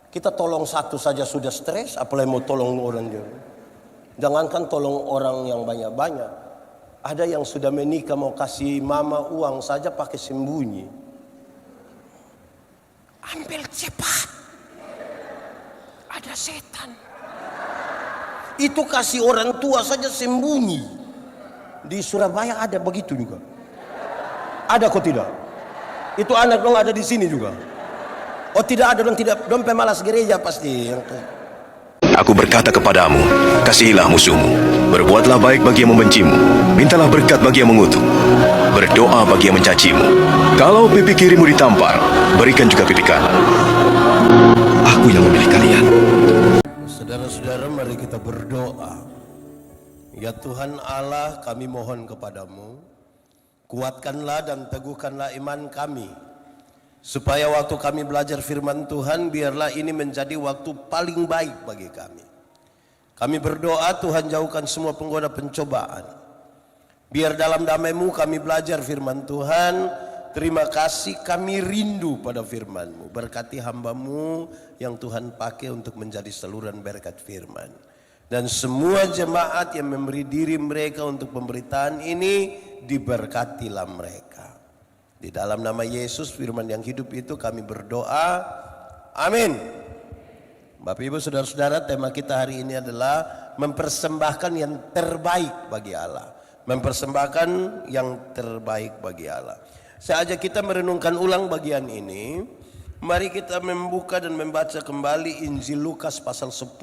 Kita tolong satu saja sudah stres, apalagi mau tolong orang dia. Jangankan tolong orang yang banyak-banyak. Ada yang sudah menikah mau kasih mama uang saja pakai sembunyi. Ambil cepat. Ada setan. Itu kasih orang tua saja sembunyi. Di Surabaya ada begitu juga. Ada kok tidak? Itu anak dong ada di sini juga. Oh tidak ada dong, tidak dong pemalas gereja pasti. Aku berkata kepadamu, kasihilah musuhmu, berbuatlah baik bagi yang membencimu, mintalah berkat bagi yang mengutuk, berdoa bagi yang mencacimu. Kalau pipi kirimu ditampar, berikan juga pipi kanan. Aku yang memilih kalian. Saudara-saudara, mari kita berdoa. Ya Tuhan Allah, kami mohon kepadamu, kuatkanlah dan teguhkanlah iman kami, supaya waktu kami belajar firman Tuhan, biarlah ini menjadi waktu paling baik bagi kami. Kami berdoa Tuhan jauhkan semua penggoda pencobaan. Biar dalam damai-Mu kami belajar firman Tuhan. Terima kasih, kami rindu pada firman-Mu. Berkati hamba-Mu yang Tuhan pakai untuk menjadi saluran berkat firman. Dan semua jemaat yang memberi diri mereka untuk pemberitaan ini, diberkatilah mereka. Di dalam nama Yesus firman yang hidup itu kami berdoa. Amin. Bapak Ibu saudara-saudara, tema kita hari ini adalah mempersembahkan yang terbaik bagi Allah. Mempersembahkan yang terbaik bagi Allah. Saya ajak kita merenungkan ulang bagian ini. Mari kita membuka dan membaca kembali Injil Lukas pasal 10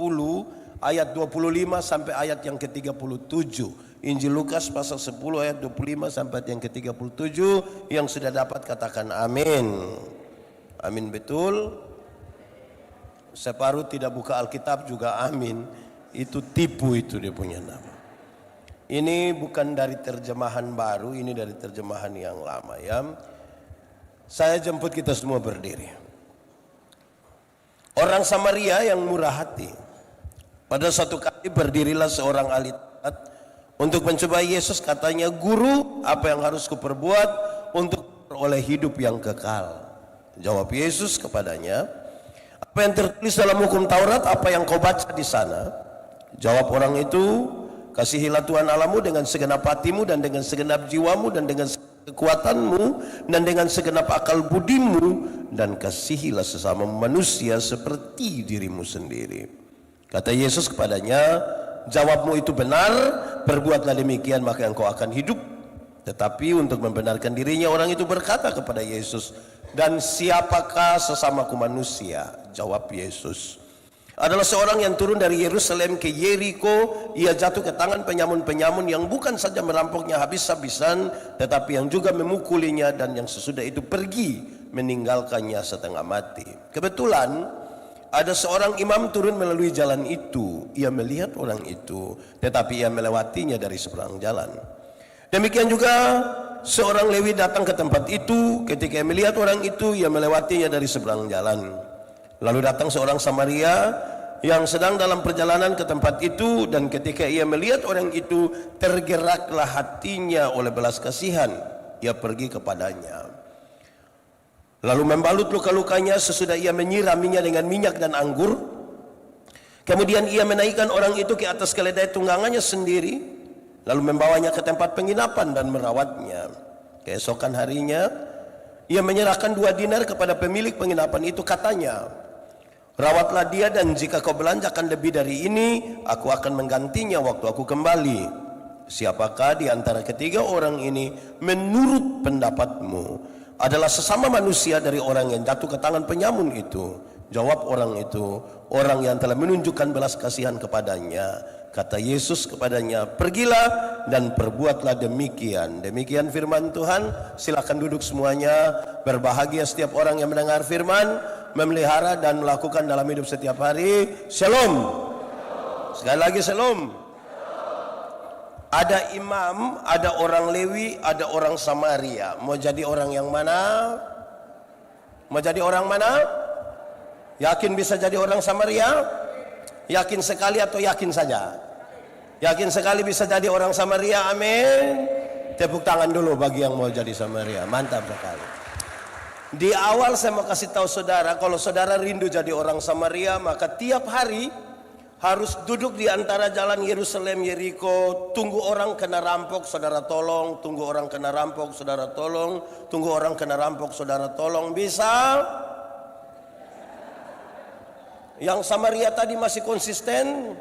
ayat 25 sampai ayat yang ke-37. Injil Lukas pasal 10 ayat 25 sampai yang ke-37. Yang sudah dapat katakan amin. Amin betul. Separuh tidak buka Alkitab juga amin. Itu tipu, itu dia punya nama. Ini bukan dari terjemahan baru, ini dari terjemahan yang lama ya. Saya jemput kita semua berdiri. Orang Samaria yang murah hati. Pada suatu kali berdirilah seorang ahli Taurat untuk mencoba Yesus, katanya, "Guru, apa yang harus kuperbuat untuk memperoleh hidup yang kekal?" Jawab Yesus kepadanya, "Apa yang tertulis dalam hukum Taurat, apa yang kau baca di sana?" Jawab orang itu, "Kasihilah Tuhan Allahmu dengan segenap hatimu dan dengan segenap jiwamu dan dengan kekuatanmu dan dengan segenap akal budimu, dan kasihilah sesama manusia seperti dirimu sendiri." Kata Yesus kepadanya, "Jawabmu itu benar, perbuatlah demikian maka engkau akan hidup." Tetapi untuk membenarkan dirinya, orang itu berkata kepada Yesus, "Dan siapakah sesamaku manusia?" Jawab Yesus, "Adalah seorang yang turun dari Yerusalem ke Yeriko. Ia jatuh ke tangan penyamun-penyamun yang bukan saja merampoknya habis-habisan, tetapi yang juga memukulinya, dan yang sesudah itu pergi meninggalkannya setengah mati. Kebetulan ada seorang imam turun melalui jalan itu. Ia melihat orang itu, tetapi ia melewatinya dari seberang jalan. Demikian juga seorang Lewi datang ke tempat itu. Ketika ia melihat orang itu, ia melewatinya dari seberang jalan. Lalu datang seorang Samaria yang sedang dalam perjalanan ke tempat itu, dan ketika ia melihat orang itu, tergeraklah hatinya oleh belas kasihan. Ia pergi kepadanya, lalu membalut luka-lukanya. Sesudah ia menyiraminya dengan minyak dan anggur, kemudian ia menaikkan orang itu ke atas keledai tunggangannya sendiri, lalu membawanya ke tempat penginapan dan merawatnya. Keesokan harinya ia menyerahkan 2 dinar kepada pemilik penginapan itu. Katanya, "Rawatlah dia, dan jika kau belanjakan lebih dari ini, aku akan menggantinya waktu aku kembali." Siapakah di antara ketiga orang ini menurut pendapatmu adalah sesama manusia dari orang yang jatuh ke tangan penyamun itu? Jawab orang itu, "Orang yang telah menunjukkan belas kasihan kepadanya." Kata Yesus kepadanya, "Pergilah dan perbuatlah demikian." Demikian firman Tuhan. Silakan duduk semuanya. Berbahagia setiap orang yang mendengar firman, memelihara dan melakukan dalam hidup setiap hari. Shalom. Sekali lagi shalom. Ada imam, ada orang Lewi, ada orang Samaria. Mau jadi orang yang mana? Mau jadi orang mana? Yakin bisa jadi orang Samaria? Yakin sekali atau yakin saja? Yakin sekali bisa jadi orang Samaria, amin. Tepuk tangan dulu bagi yang mau jadi Samaria, mantap sekali. Di awal saya mau kasih tahu saudara, kalau saudara rindu jadi orang Samaria, maka tiap hari harus duduk di antara jalan Yerusalem, Yeriko, tunggu orang kena rampok, saudara tolong, tunggu orang kena rampok, saudara tolong, tunggu orang kena rampok, saudara tolong. Bisa? Yang Samaria tadi masih konsisten.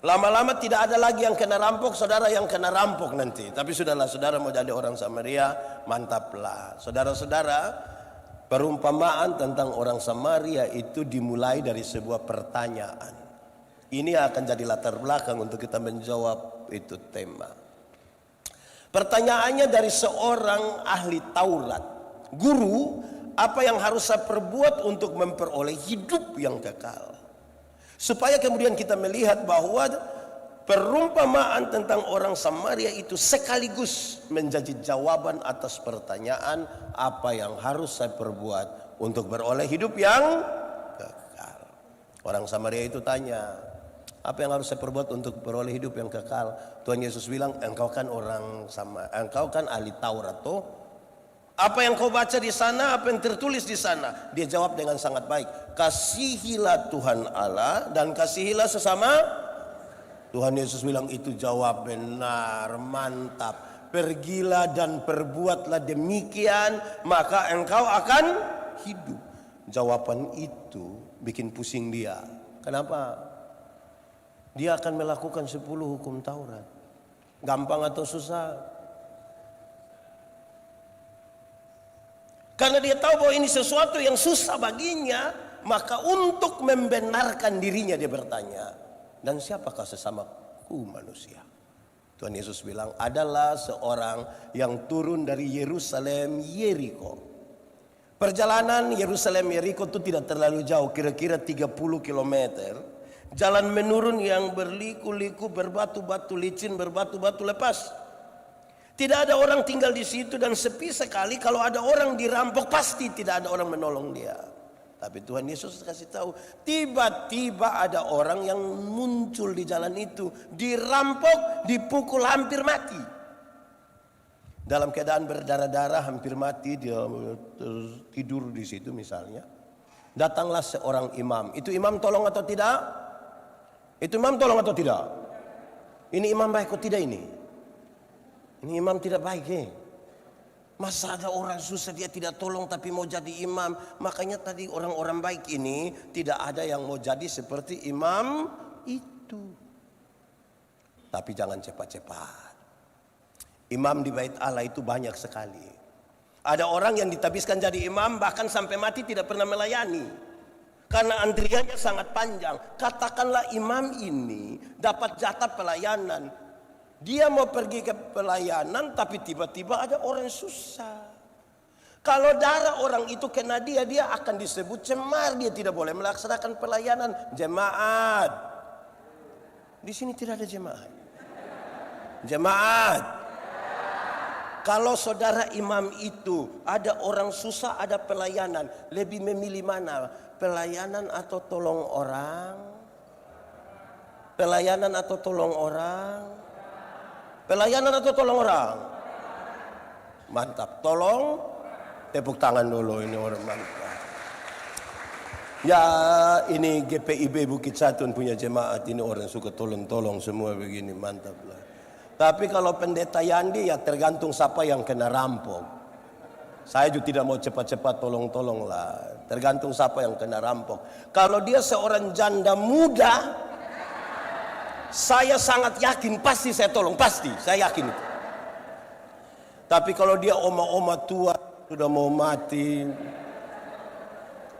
Lama-lama tidak ada lagi yang kena rampok, saudara yang kena rampok nanti. Tapi sudahlah, saudara mau jadi orang Samaria, mantaplah. Saudara-saudara, perumpamaan tentang orang Samaria itu dimulai dari sebuah pertanyaan. Ini akan jadi latar belakang untuk kita menjawab itu tema. Pertanyaannya dari seorang ahli Taurat. Guru, apa yang harus saya perbuat untuk memperoleh hidup yang kekal? Supaya kemudian kita melihat bahwa perumpamaan tentang orang Samaria itu sekaligus menjadi jawaban atas pertanyaan apa yang harus saya perbuat untuk beroleh hidup yang kekal. Orang Samaria itu tanya, apa yang harus saya perbuat untuk beroleh hidup yang kekal? Tuhan Yesus bilang, engkau kan ahli Taurat toh. Apa yang kau baca di sana, apa yang tertulis di sana? Dia jawab dengan sangat baik. Kasihilah Tuhan Allah dan kasihilah sesama. Tuhan Yesus bilang itu jawab benar, mantap. Pergilah dan perbuatlah demikian, maka engkau akan hidup. Jawaban itu bikin pusing dia. Kenapa? Dia akan melakukan 10 hukum Taurat. Gampang atau susah? Karena dia tahu bahwa ini sesuatu yang susah baginya, maka untuk membenarkan dirinya dia bertanya, dan siapakah sesamaku manusia? Tuhan Yesus bilang, adalah seorang yang turun dari Yerusalem, Yeriko. Perjalanan Yerusalem, Yeriko itu tidak terlalu jauh, kira-kira 30 km. Jalan menurun yang berliku-liku, berbatu-batu licin, berbatu-batu lepas. Tidak ada orang tinggal di situ dan sepi sekali. Kalau ada orang dirampok pasti tidak ada orang menolong dia. Tapi Tuhan Yesus kasih tahu, tiba-tiba ada orang yang muncul di jalan itu, dirampok, dipukul hampir mati. Dalam keadaan berdarah-darah hampir mati, dia tidur di situ misalnya. Datanglah seorang imam. Itu imam tolong atau tidak? Itu imam tolong atau tidak? Ini imam baik atau tidak ini? Ini imam tidak baik. Masa ada orang susah dia tidak tolong tapi mau jadi imam. Makanya tadi orang-orang baik ini tidak ada yang mau jadi seperti imam itu. Tapi jangan cepat-cepat. Imam di bait Allah itu banyak sekali. Ada orang yang ditabiskan jadi imam bahkan sampai mati tidak pernah melayani. Karena antriannya sangat panjang. Katakanlah imam ini dapat jatah pelayanan. Dia mau pergi ke pelayanan tapi tiba-tiba ada orang susah. Kalau darah orang itu kena dia akan disebut cemar. Dia tidak boleh melaksanakan pelayanan. Jemaat. Di sini tidak ada jemaat. Jemaat. Kalau saudara imam itu ada orang susah, ada pelayanan, lebih memilih mana? Pelayanan atau tolong orang? Pelayanan atau tolong orang? Pelayanan atau tolong orang? Mantap. Tolong, tepuk tangan dulu ini orang mantap. Ya ini GPIB Bukit Satun punya jemaat ini orang suka tolong-tolong semua begini, mantap lah. Tapi kalau pendeta Yandi ya tergantung siapa yang kena rampok. Saya juga tidak mau cepat-cepat tolong-tolong lah. Tergantung siapa yang kena rampok. Kalau dia seorang janda muda, saya sangat yakin pasti saya tolong, pasti saya yakin itu. Tapi kalau dia oma-oma tua sudah mau mati,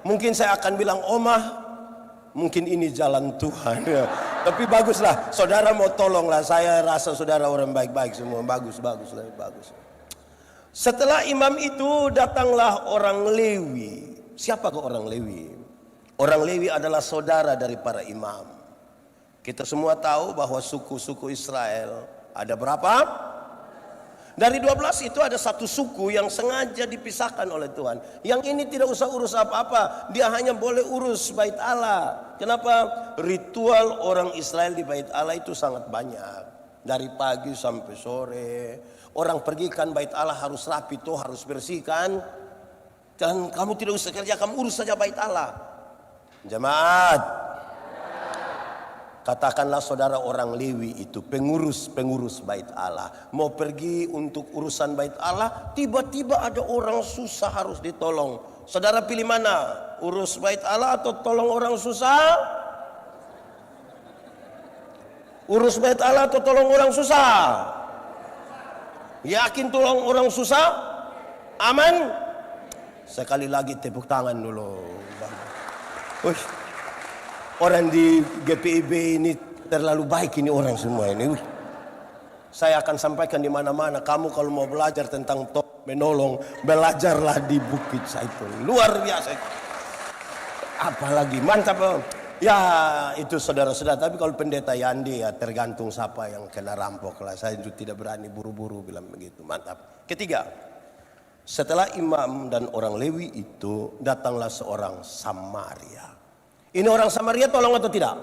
mungkin saya akan bilang, oma, mungkin ini jalan Tuhan. Ya. Tapi baguslah, saudara mau tolonglah. Saya rasa saudara orang baik-baik semua, bagus. Setelah imam itu datanglah orang Lewi. Siapakah orang Lewi? Orang Lewi adalah saudara dari para imam. Kita semua tahu bahwa suku-suku Israel ada berapa? Dari 12 itu ada satu suku yang sengaja dipisahkan oleh Tuhan. Yang ini tidak usah urus apa-apa. Dia hanya boleh urus bait Allah. Kenapa? Ritual orang Israel di bait Allah itu sangat banyak. Dari pagi sampai sore. Orang pergikan bait Allah harus rapi tuh, harus bersihkan Dan kamu tidak usah kerja, kamu urus saja bait Allah. Jemaat, katakanlah saudara orang Lewi itu pengurus bait Allah, mau pergi untuk urusan bait Allah, tiba-tiba ada orang susah harus ditolong. Saudara pilih mana? Urus bait Allah atau tolong orang susah? Urus bait Allah atau tolong orang susah? Yakin tolong orang susah? Aman? Sekali lagi tepuk tangan dulu. Wih, orang di GPIB ini terlalu baik ini orang semua ini. Wih. Saya akan sampaikan di mana-mana. Kamu kalau mau belajar tentang menolong, belajarlah di Bukit Zaitun. Luar biasa. Apalagi mantap. Ya itu saudara-saudara. Tapi kalau pendeta Yandi ya tergantung siapa yang kena rampok lah. Saya juga tidak berani buru-buru bilang begitu. Mantap. Ketiga. Setelah imam dan orang Lewi itu, datanglah seorang Samaria. Ini orang Samaria tolong atau tidak?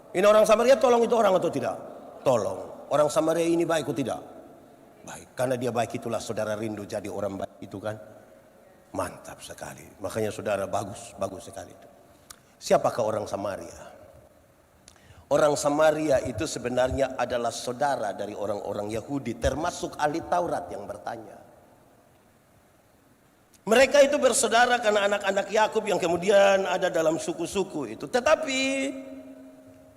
Ini orang Samaria tolong itu orang atau tidak? Tolong. Orang Samaria ini baik atau tidak? Baik. Karena dia baik itulah saudara rindu jadi orang baik itu kan. Mantap sekali. Makanya saudara bagus sekali itu. Siapakah orang Samaria? Orang Samaria itu sebenarnya adalah saudara dari orang-orang Yahudi, termasuk ahli Taurat yang bertanya. Mereka itu bersaudara karena anak-anak Yakub yang kemudian ada dalam suku-suku itu. Tetapi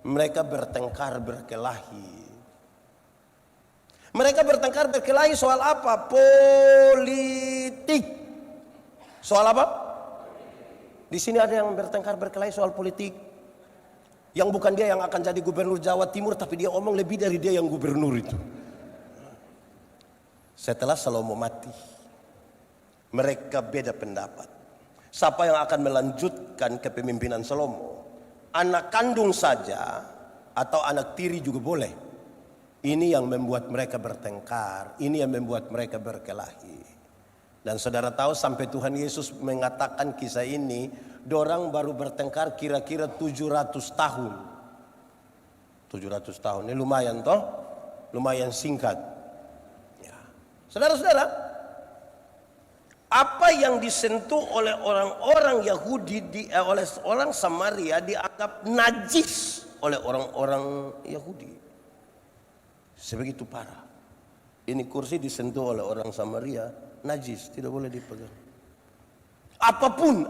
mereka bertengkar berkelahi. Mereka bertengkar berkelahi soal apa? Politik. Soal apa? Di sini ada yang bertengkar berkelahi soal politik. Yang bukan dia yang akan jadi gubernur Jawa Timur, tapi dia omong lebih dari dia yang gubernur itu. Setelah Salomo mati, mereka beda pendapat. Siapa yang akan melanjutkan kepemimpinan Salomo? Anak kandung saja atau anak tiri juga boleh. Ini yang membuat mereka bertengkar. Ini yang membuat mereka berkelahi. Dan saudara tahu sampai Tuhan Yesus mengatakan kisah ini, dorang baru bertengkar kira-kira 700 tahun. 700 tahun, ini lumayan toh? Lumayan singkat. Ya. Saudara-saudara, apa yang disentuh oleh orang-orang Yahudi, oleh orang Samaria dianggap najis oleh orang-orang Yahudi. Sebegitu parah. Ini kursi disentuh oleh orang Samaria, najis, tidak boleh dipegang. Apapun.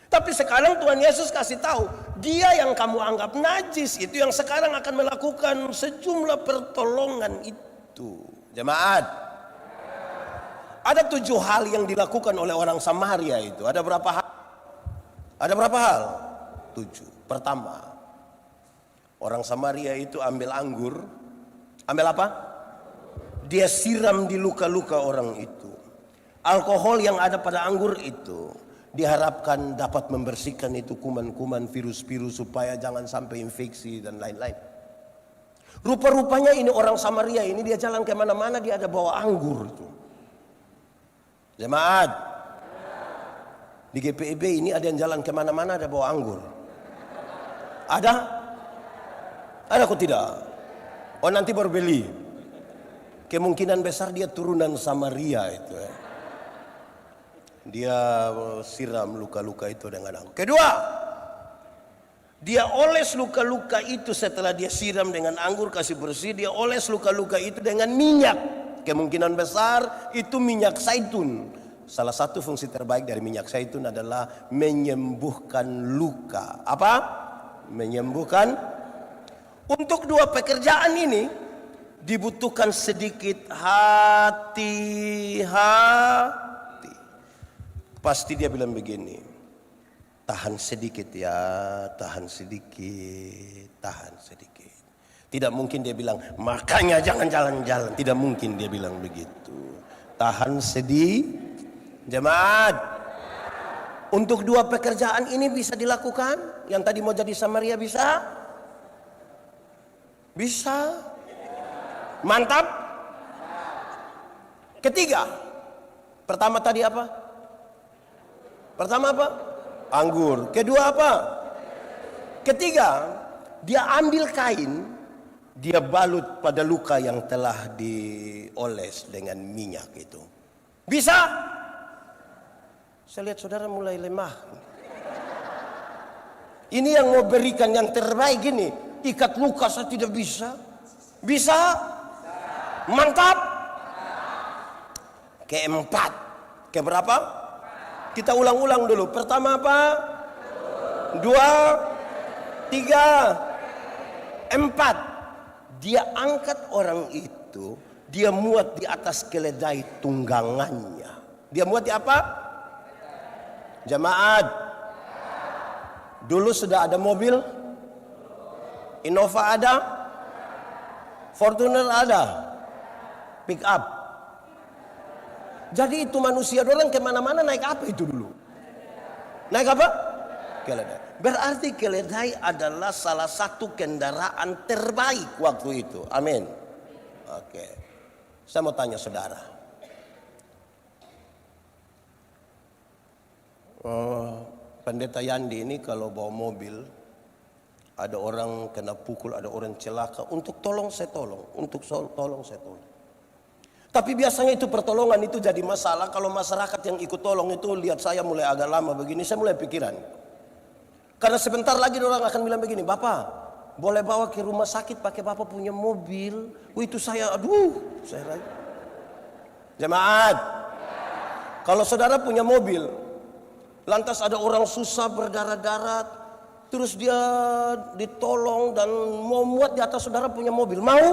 Tapi sekarang Tuhan Yesus kasih tahu, dia yang kamu anggap najis itu yang sekarang akan melakukan sejumlah pertolongan itu. Jemaat. Ada 7 hal yang dilakukan oleh orang Samaria itu. Ada berapa hal? Ada berapa hal? 7. Pertama, orang Samaria itu ambil anggur. Ambil apa? Dia siram di luka-luka orang itu. Alkohol yang ada pada anggur itu diharapkan dapat membersihkan itu kuman-kuman, virus-virus supaya jangan sampai infeksi dan lain-lain. Rupa-rupanya ini orang Samaria ini dia jalan kemana-mana dia ada bawa anggur itu. Jemaat, di GPIB ini ada yang jalan kemana-mana ada bawa anggur. Ada? Ada kok tidak? Oh nanti baru beli. Kemungkinan besar dia turunan Samaria itu. Dia siram luka-luka itu dengan anggur. Kedua, dia oles luka-luka itu setelah dia siram dengan anggur kasih bersih. Dia oles luka-luka itu dengan minyak. Kemungkinan besar itu minyak zaitun. Salah satu fungsi terbaik dari minyak zaitun adalah menyembuhkan luka. Apa? Menyembuhkan. Untuk 2 pekerjaan ini dibutuhkan sedikit hati-hati. Pasti dia bilang begini, tahan sedikit ya, tahan sedikit, tahan sedikit. Tidak mungkin dia bilang, makanya jangan jalan-jalan. Tidak mungkin dia bilang begitu. Tahan sedih. Jemaat. Untuk 2 pekerjaan ini bisa dilakukan. Yang tadi mau jadi Samaria bisa? Bisa. Mantap. Ketiga. Pertama tadi apa? Pertama apa? Anggur. Kedua apa? Ketiga. Dia ambil kain. Dia balut pada luka yang telah dioles dengan minyak itu. Bisa? Saya lihat saudara mulai lemah. Ini yang mau berikan yang terbaik ini. Ikat luka saya tidak bisa. Bisa? Mantap. Keempat. Keberapa? Kita ulang-ulang dulu. Pertama apa? 2, 3, 4. Dia angkat orang itu. Dia muat di atas keledai tunggangannya. Dia muat di apa? Jemaat. Dulu sudah ada mobil. Innova ada. Fortuner ada. Pick up. Jadi itu manusia orang kemana-mana naik apa itu dulu? Naik apa? Keledai. Berarti keledai adalah salah satu kendaraan terbaik waktu itu. Amin. Oke. Saya mau tanya saudara. Pendeta Yandi ini kalau bawa mobil, ada orang kena pukul, ada orang celaka, untuk tolong saya tolong, untuk tolong saya tolong. Tapi biasanya itu pertolongan itu jadi masalah kalau masyarakat yang ikut tolong itu lihat saya mulai agak lama begini, saya mulai pikiran. Karena sebentar lagi orang akan bilang begini, Bapak boleh bawa ke rumah sakit pakai Bapak punya mobil. Itu saya, saya ragu. Jemaat, kalau saudara punya mobil, lantas ada orang susah berdarah-darah, terus dia ditolong dan mau muat di atas saudara punya mobil. Mau?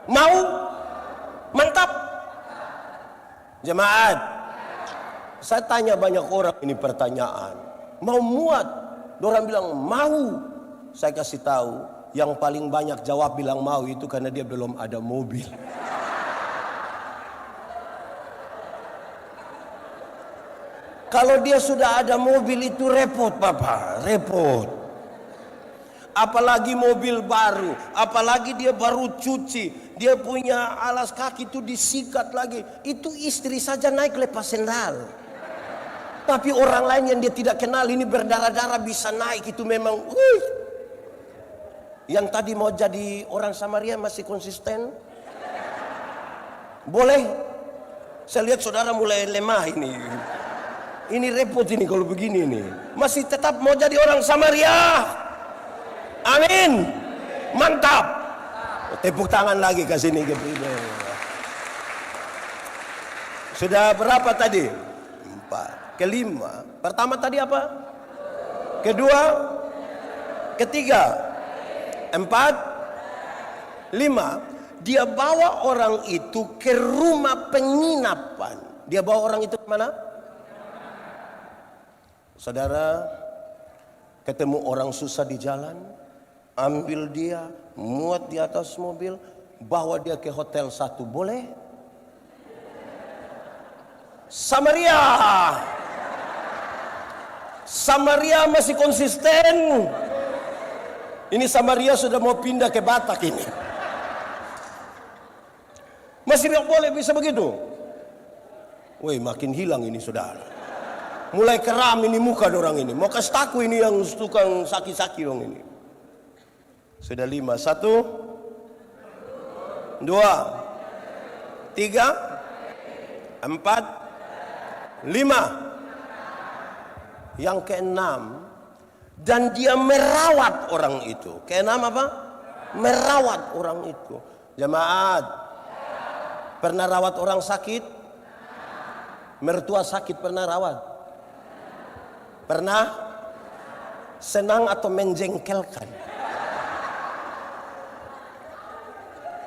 Mau? Mantap. Jemaat, saya tanya banyak orang ini pertanyaan. Mau muat? Orang bilang mau. Saya kasih tahu, yang paling banyak jawab bilang mau itu karena dia belum ada mobil. Kalau dia sudah ada mobil itu repot, Bapak, repot. Apalagi mobil baru, apalagi dia baru cuci, dia punya alas kaki itu disikat lagi. Itu istri saja naik lepas sendal. Tapi orang lain yang dia tidak kenal ini berdarah-darah bisa naik, itu memang Yang tadi mau jadi orang Samaria masih konsisten? Boleh? Saya lihat saudara mulai lemah ini. Ini repot ini kalau begini nih. Masih tetap mau jadi orang Samaria. Amin. Mantap. Tepuk tangan lagi ke sini ke pribadi. Sudah berapa tadi? 4. Kelima. Pertama tadi apa? Kedua. Ketiga. 4. 5. Dia bawa orang itu ke rumah penginapan. Dia bawa orang itu ke mana? Saudara, ketemu orang susah di jalan, ambil dia, muat di atas mobil, bawa dia ke hotel 1, boleh? Samaria. Samaria masih konsisten. Ini Samaria sudah mau pindah ke Batak ini. Masih boleh bisa begitu? Woi, makin hilang ini saudara. Mulai keram ini muka orang ini. Mau kasih taku ini yang tukang saki-saki dong ini. Sudah 5. 1, 2, 3, 4, 5. Yang keenam, dan dia merawat orang itu. Keenam apa? Merawat orang itu. Jemaat, pernah rawat orang sakit? Mertua sakit pernah rawat? Pernah? Senang atau menjengkelkan?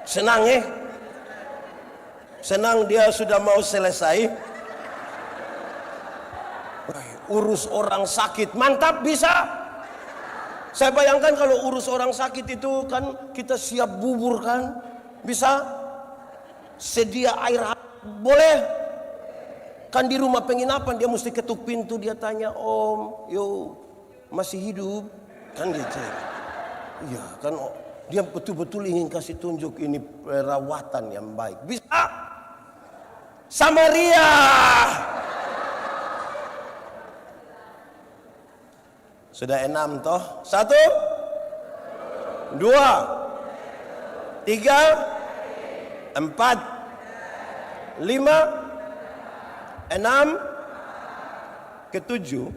Senang Senang dia sudah mau selesai. Urus orang sakit, mantap bisa. Saya bayangkan kalau urus orang sakit itu kan kita siap bubur kan, bisa. Sedia air boleh. Kan di rumah penginapan dia mesti ketuk pintu, dia tanya, Om, yo masih hidup? Kan gitu. Iya kan, dia betul-betul ingin kasih tunjuk ini perawatan yang baik. Bisa. Samaria. Sudah 6 toh? 1, 2, 3, 4, 5, 6, Ketujuh,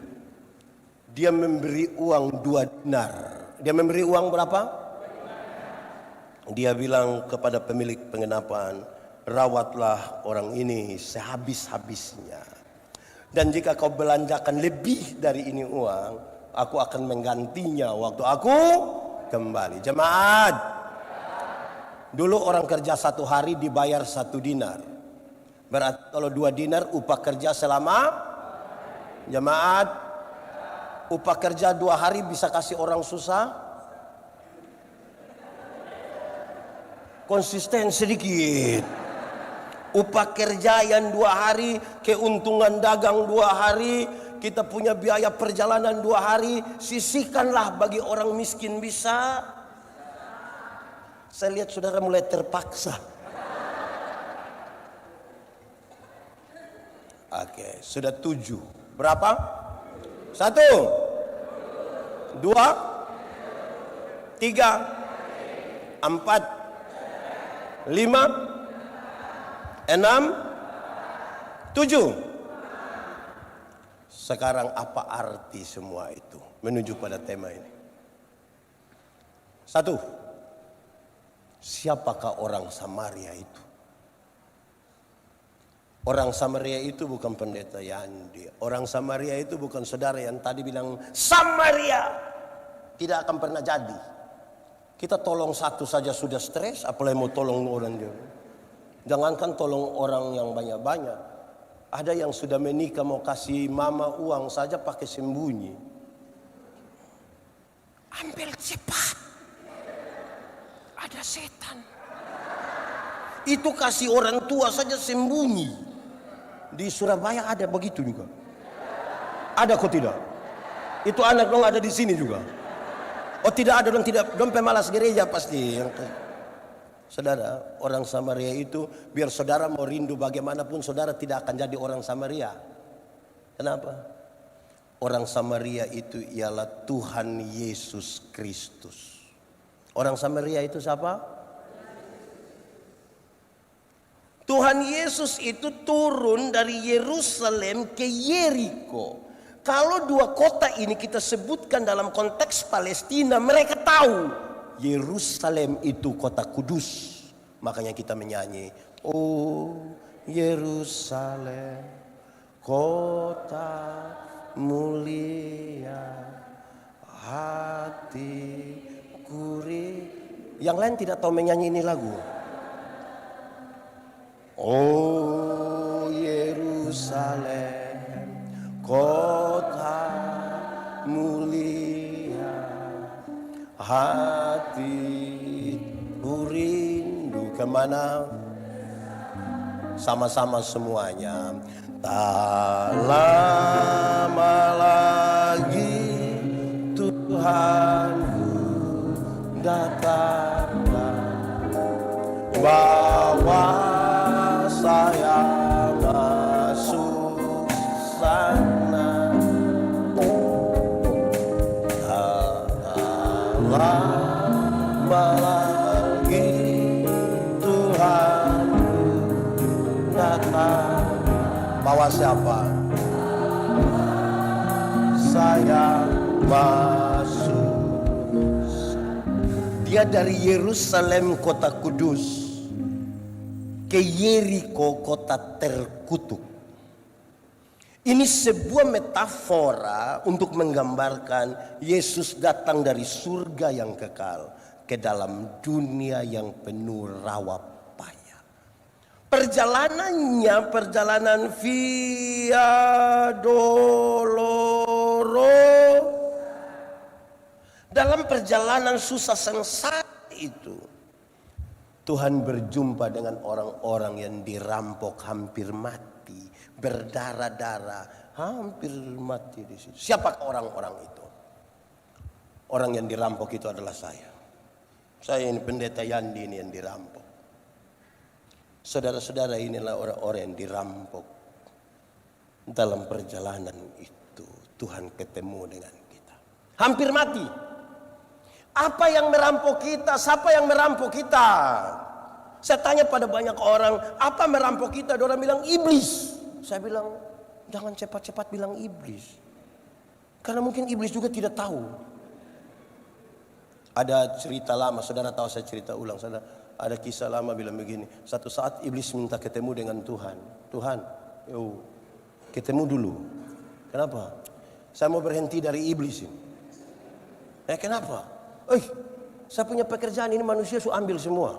dia memberi uang 2 dinar. Dia memberi uang berapa? Dia bilang kepada pemilik penginapan, rawatlah orang ini sehabis-habisnya. Dan jika kau belanjakan lebih dari ini uang, aku akan menggantinya waktu aku kembali. Jemaat, dulu orang kerja 1 hari dibayar 1 dinar. Berarti kalau 2 dinar upah kerja selama, jemaat, upah kerja 2 hari bisa kasih orang susah? Konsisten sedikit. Upah kerja yang 2 hari, keuntungan dagang 2 hari, kita punya biaya perjalanan 2 hari, sisihkanlah bagi orang miskin bisa. Saya lihat saudara mulai terpaksa. Oke, sudah 7. Berapa? 1, 2, 3, 4, 5, 6, 7. Sekarang apa arti semua itu? Menuju pada tema ini. 1. Siapakah orang Samaria itu? Orang Samaria itu bukan pendeta Yandi. Orang Samaria itu bukan saudara yang tadi bilang Samaria tidak akan pernah jadi. Kita tolong satu saja sudah stres, apalagi mau tolong orang dia. Jangankan tolong orang yang banyak-banyak. Ada yang sudah menikah mau kasih mama uang saja pakai sembunyi. Ambil cepat. Ada setan. Itu kasih orang tua saja sembunyi. Di Surabaya ada begitu juga. Ada kok tidak? Itu anak dong ada di sini juga. Oh tidak ada dong, tidak dong pemalas gereja pasti. Saudara, orang Samaria itu biar saudara mau rindu bagaimanapun saudara tidak akan jadi orang Samaria. Kenapa? Orang Samaria itu ialah Tuhan Yesus Kristus. Orang Samaria itu siapa? Tuhan Yesus itu turun dari Yerusalem ke Yeriko. Kalau 2 kota ini kita sebutkan dalam konteks Palestina, mereka tahu Yerusalem itu kota kudus. Makanya kita menyanyi, oh Yerusalem, kota mulia, hati gurih. Yang lain tidak tahu menyanyi ini lagu. Oh Yerusalem, kota mulia, hati rindu kemana? Sama-sama semuanya. Tak lama lagi Tuhanku datanglah, bawa saya masuk sana. Lama lagi Tuhan datang. Bawa siapa? Saya masuk. Dia dari Yerusalem kota kudus ke Yeriko kota terkutuk. Ini sebuah metafora untuk menggambarkan Yesus datang dari surga yang kekal ke dalam dunia yang penuh rawa payah. Perjalanannya perjalanan Via Doloro. Dalam perjalanan susah sengsara itu, Tuhan berjumpa dengan orang-orang yang dirampok hampir mati, berdarah-darah, hampir mati di situ. Siapakah orang-orang itu? Orang yang dirampok itu adalah saya. Saya ini pendeta Yandi ini yang dirampok. Saudara-saudara, inilah orang-orang yang dirampok. Dalam perjalanan itu Tuhan ketemu dengan kita. Hampir mati. Apa yang merampok kita? Siapa yang merampok kita? Saya tanya pada banyak orang, apa merampok kita? Orang bilang iblis. Saya bilang, jangan cepat-cepat bilang iblis. Karena mungkin iblis juga tidak tahu. Ada cerita lama, saudara tahu, saya cerita ulang. Saudara, ada kisah lama bilang begini. Satu saat iblis minta ketemu dengan Tuhan. Tuhan, ketemu dulu. Kenapa? Saya mau berhenti dari iblis ini. Kenapa? Saya punya pekerjaan ini, manusia su ambil semua.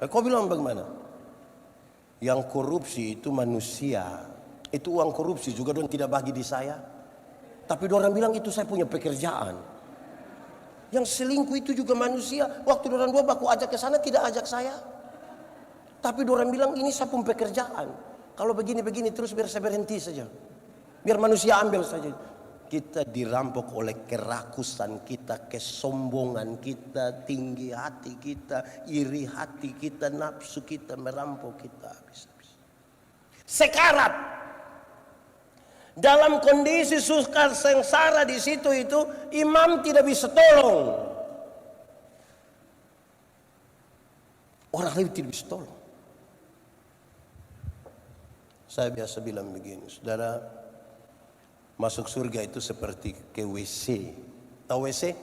Kau bilang bagaimana? Yang korupsi itu manusia. Itu uang korupsi juga dong tidak bagi di saya. Tapi orang bilang itu saya punya pekerjaan. Yang selingkuh itu juga manusia. Waktu orang dua baku ajak ke sana tidak ajak saya. Tapi orang bilang ini saya punya pekerjaan. Kalau begini-begini terus biar saya berhenti saja. Biar manusia ambil saja. Kita dirampok oleh kerakusan kita, kesombongan kita, tinggi hati kita, iri hati kita, nafsu kita merampok kita habis-habis. Sekarat. Dalam kondisi sukar sengsara di situ itu, imam tidak bisa tolong. Orang lain tidak bisa tolong. Saya biasa bilang begini, saudara, masuk surga itu seperti ke WC. Tahu WC?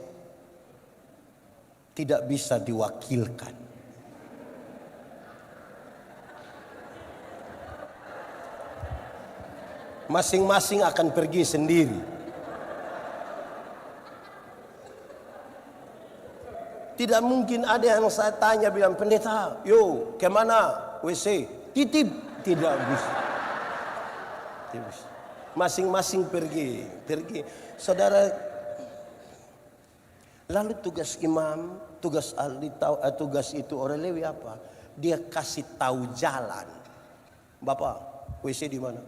Tidak bisa diwakilkan. Masing-masing akan pergi sendiri. Tidak mungkin ada yang saya tanya bilang, pendeta, yo kemana WC? Titip. Tidak bisa. Tidak bisa. Masing-masing pergi. Saudara, lalu tugas imam, tugas ahli, tugas itu orang Lewi apa? Dia kasih tahu jalan. Bapak, WC di mana?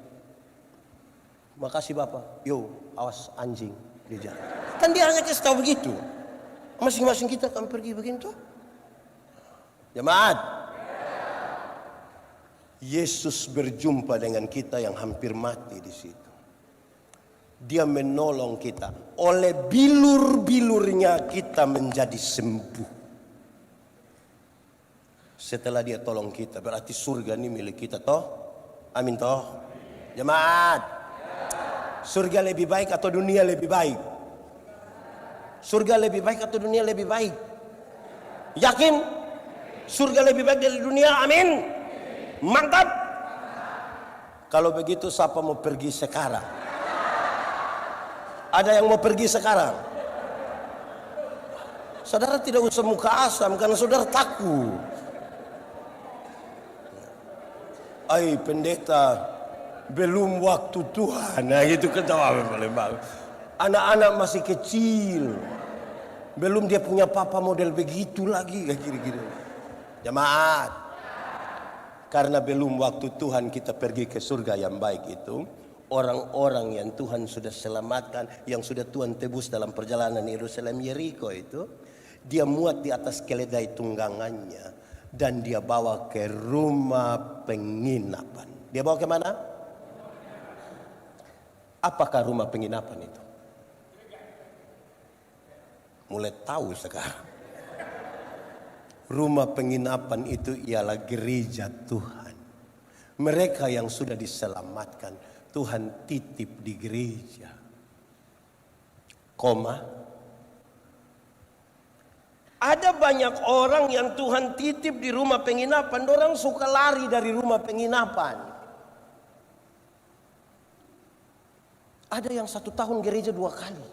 Makasih Bapak. Yo, awas anjing di jalan. Kan dia hanya kasih tahu begitu. Masing-masing kita akan pergi begitu. Jemaat. Yesus berjumpa dengan kita yang hampir mati di situ. Dia menolong kita. Oleh bilur-bilurnya kita menjadi sembuh. Setelah dia tolong kita, berarti surga ini milik kita toh? Amin toh? Jemaat. Surga lebih baik atau dunia lebih baik? Surga lebih baik atau dunia lebih baik? Yakin? Surga lebih baik dari dunia? Amin. Mantap. Kalau begitu siapa mau pergi sekarang? Ada yang mau pergi sekarang? Saudara tidak usah muka asam karena saudara takut. Pendeta, belum waktu Tuhan. Nah itu ketawa paling bagus. Anak-anak masih kecil, belum dia punya papa model begitu lagi, kayak gini-gini. Jemaat, karena belum waktu Tuhan kita pergi ke surga yang baik itu. Orang-orang yang Tuhan sudah selamatkan, yang sudah Tuhan tebus dalam perjalanan Yerusalem Yeriko itu, dia muat di atas keledai tunggangannya dan dia bawa ke rumah penginapan. Dia bawa ke mana? Apakah rumah penginapan itu? Mulai tahu sekarang. Rumah penginapan itu ialah gereja Tuhan. Mereka yang sudah diselamatkan, Tuhan titip di gereja. Ada banyak orang yang Tuhan titip di rumah penginapan, orang suka lari dari rumah penginapan. Ada yang 1 tahun gereja 2 kali.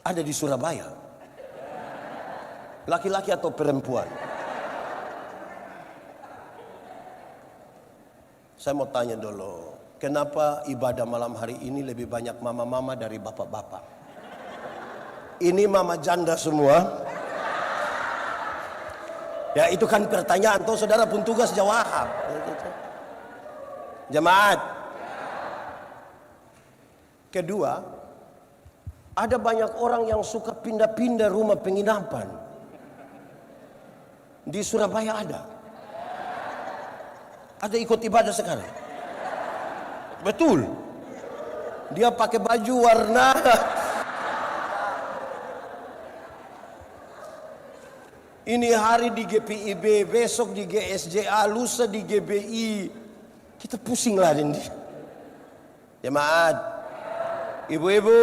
Ada di Surabaya. Laki-laki atau perempuan? Saya mau tanya dulu, kenapa ibadah malam hari ini lebih banyak mama-mama dari bapak-bapak? Ini mama janda semua. Ya itu kan pertanyaan, toh saudara pun tugas jawab. Jemaat. Kedua, ada banyak orang yang suka pindah-pindah rumah penginapan. Di Surabaya ada. Ada ikut ibadah sekarang. Betul. Dia pakai baju warna ini hari di GPIB, besok di GSJA, lusa di GBI. Kita pusing lah ini. Jemaat, ibu-ibu,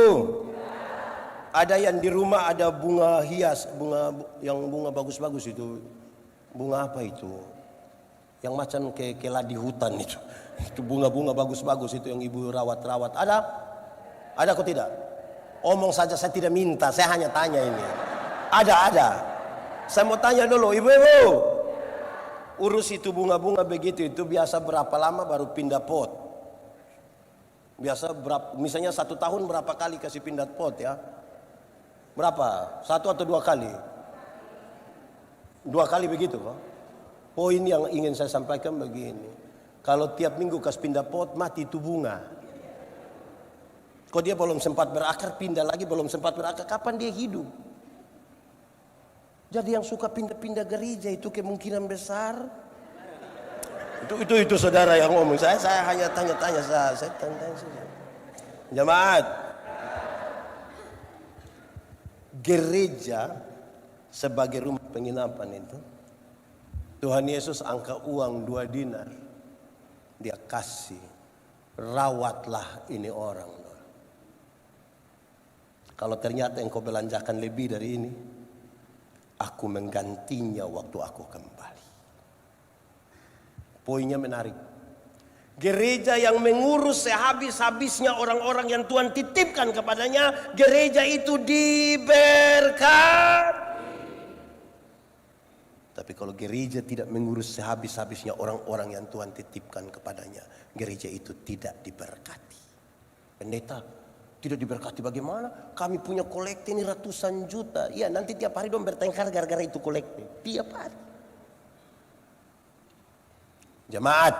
ada yang di rumah ada bunga hias, bunga bagus-bagus itu. Bunga apa itu? Yang macam kayak ladi hutan itu. Itu bunga-bunga bagus-bagus itu yang ibu rawat-rawat. Ada? Ada atau tidak? Omong saja, saya tidak minta, saya hanya tanya ini. Ada. Saya mau tanya dulu, ibu-ibu. Urus itu bunga-bunga begitu itu biasa berapa lama baru pindah pot? Biasa berapa? Misalnya 1 tahun berapa kali kasih pindah pot ya? Berapa? 1 atau 2 kali? 2 kali begitu kok. Poin yang ingin saya sampaikan begini. Kalau tiap minggu kasih pindah pot, mati itu bunga. Kok dia belum sempat berakar, pindah lagi belum sempat berakar, kapan dia hidup? Jadi yang suka pindah-pindah gereja itu kemungkinan besar. Itu saudara yang ngomong. Saya hanya tanya-tanya saya tanya saja. Jemaat, gereja sebagai rumah penginapan itu, Tuhan Yesus angka uang 2 dinar. Dia kasih, rawatlah ini orang. Kalau ternyata engkau belanjakan lebih dari ini, aku menggantinya waktu aku kembali. Poinnya menarik. Gereja yang mengurus sehabis-habisnya orang-orang yang Tuhan titipkan kepadanya, gereja itu diberkati. Tapi kalau gereja tidak mengurus sehabis-habisnya orang-orang yang Tuhan titipkan kepadanya, gereja itu tidak diberkati. Pendeta, tidak diberkati bagaimana? Kami punya kolekte ini ratusan juta. Ya, nanti tiap hari dong bertengkar gara-gara itu kolekte. Tiap hari. Jemaat,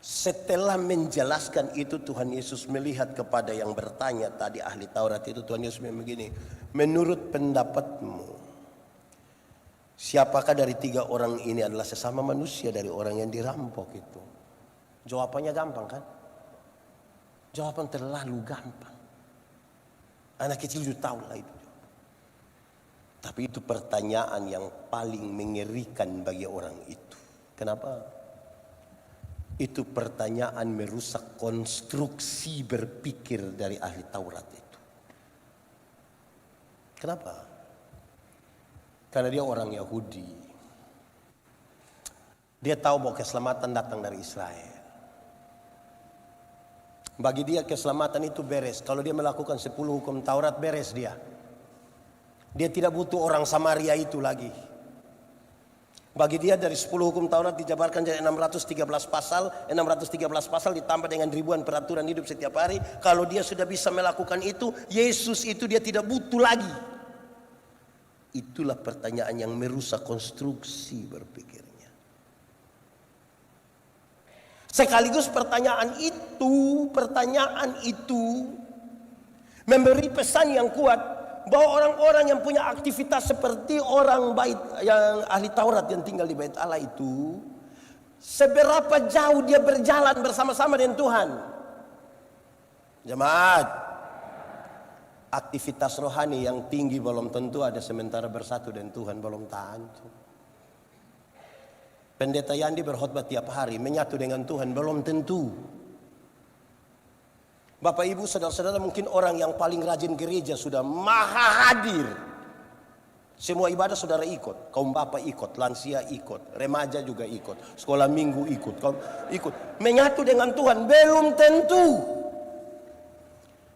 setelah menjelaskan itu Tuhan Yesus melihat kepada yang bertanya tadi ahli Taurat itu. Tuhan Yesus bilang begini, menurut pendapatmu, siapakah dari 3 orang ini adalah sesama manusia dari orang yang dirampok itu? Jawabannya gampang kan? Jawaban terlalu gampang. Anak kecil juga tahu lah itu. Tapi itu pertanyaan yang paling mengerikan bagi orang itu. Kenapa? Itu pertanyaan merusak konstruksi berpikir dari ahli Taurat itu. Kenapa? Karena dia orang Yahudi. Dia tahu bahwa keselamatan datang dari Israel. Bagi dia keselamatan itu beres. Kalau dia melakukan 10 hukum Taurat, beres dia. Dia tidak butuh orang Samaria itu lagi. Bagi dia dari 10 hukum Taurat dijabarkan jadi 613 pasal. 613 pasal ditambah dengan ribuan peraturan hidup setiap hari. Kalau dia sudah bisa melakukan itu, Yesus itu dia tidak butuh lagi. Itulah pertanyaan yang merusak konstruksi berpikirnya. Sekaligus pertanyaan itu memberi pesan yang kuat bahwa orang-orang yang punya aktivitas seperti orang bait yang ahli Taurat yang tinggal di bait Allah itu, seberapa jauh dia berjalan bersama-sama dengan Tuhan. Jemaat, aktivitas rohani yang tinggi belum tentu ada sementara bersatu dengan Tuhan, belum tentu. Pendeta Yandi berkhotbah tiap hari, menyatu dengan Tuhan, belum tentu. Bapak ibu saudara-saudara, mungkin orang yang paling rajin gereja sudah maha hadir. Semua ibadah saudara ikut, kaum bapak ikut, lansia ikut, remaja juga ikut, sekolah minggu ikut, kaum ikut. Menyatu dengan Tuhan, belum tentu.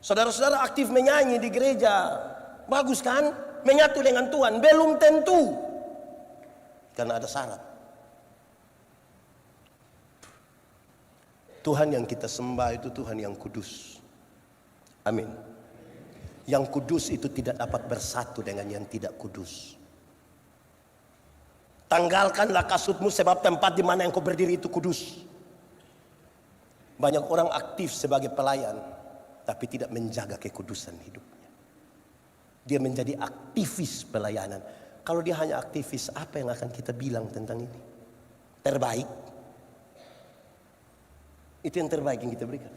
Saudara-saudara aktif menyanyi di gereja, bagus kan? Menyatu dengan Tuhan, belum tentu. Karena ada syarat. Tuhan yang kita sembah itu Tuhan yang kudus. Amin. Yang kudus itu tidak dapat bersatu dengan yang tidak kudus. Tanggalkanlah kasutmu sebab tempat di mana engkau berdiri itu kudus. Banyak orang aktif sebagai pelayan, tapi tidak menjaga kekudusan hidupnya. Dia menjadi aktivis pelayanan. Kalau dia hanya aktivis, apa yang akan kita bilang tentang ini? Terbaik. Itu yang terbaik yang kita berikan.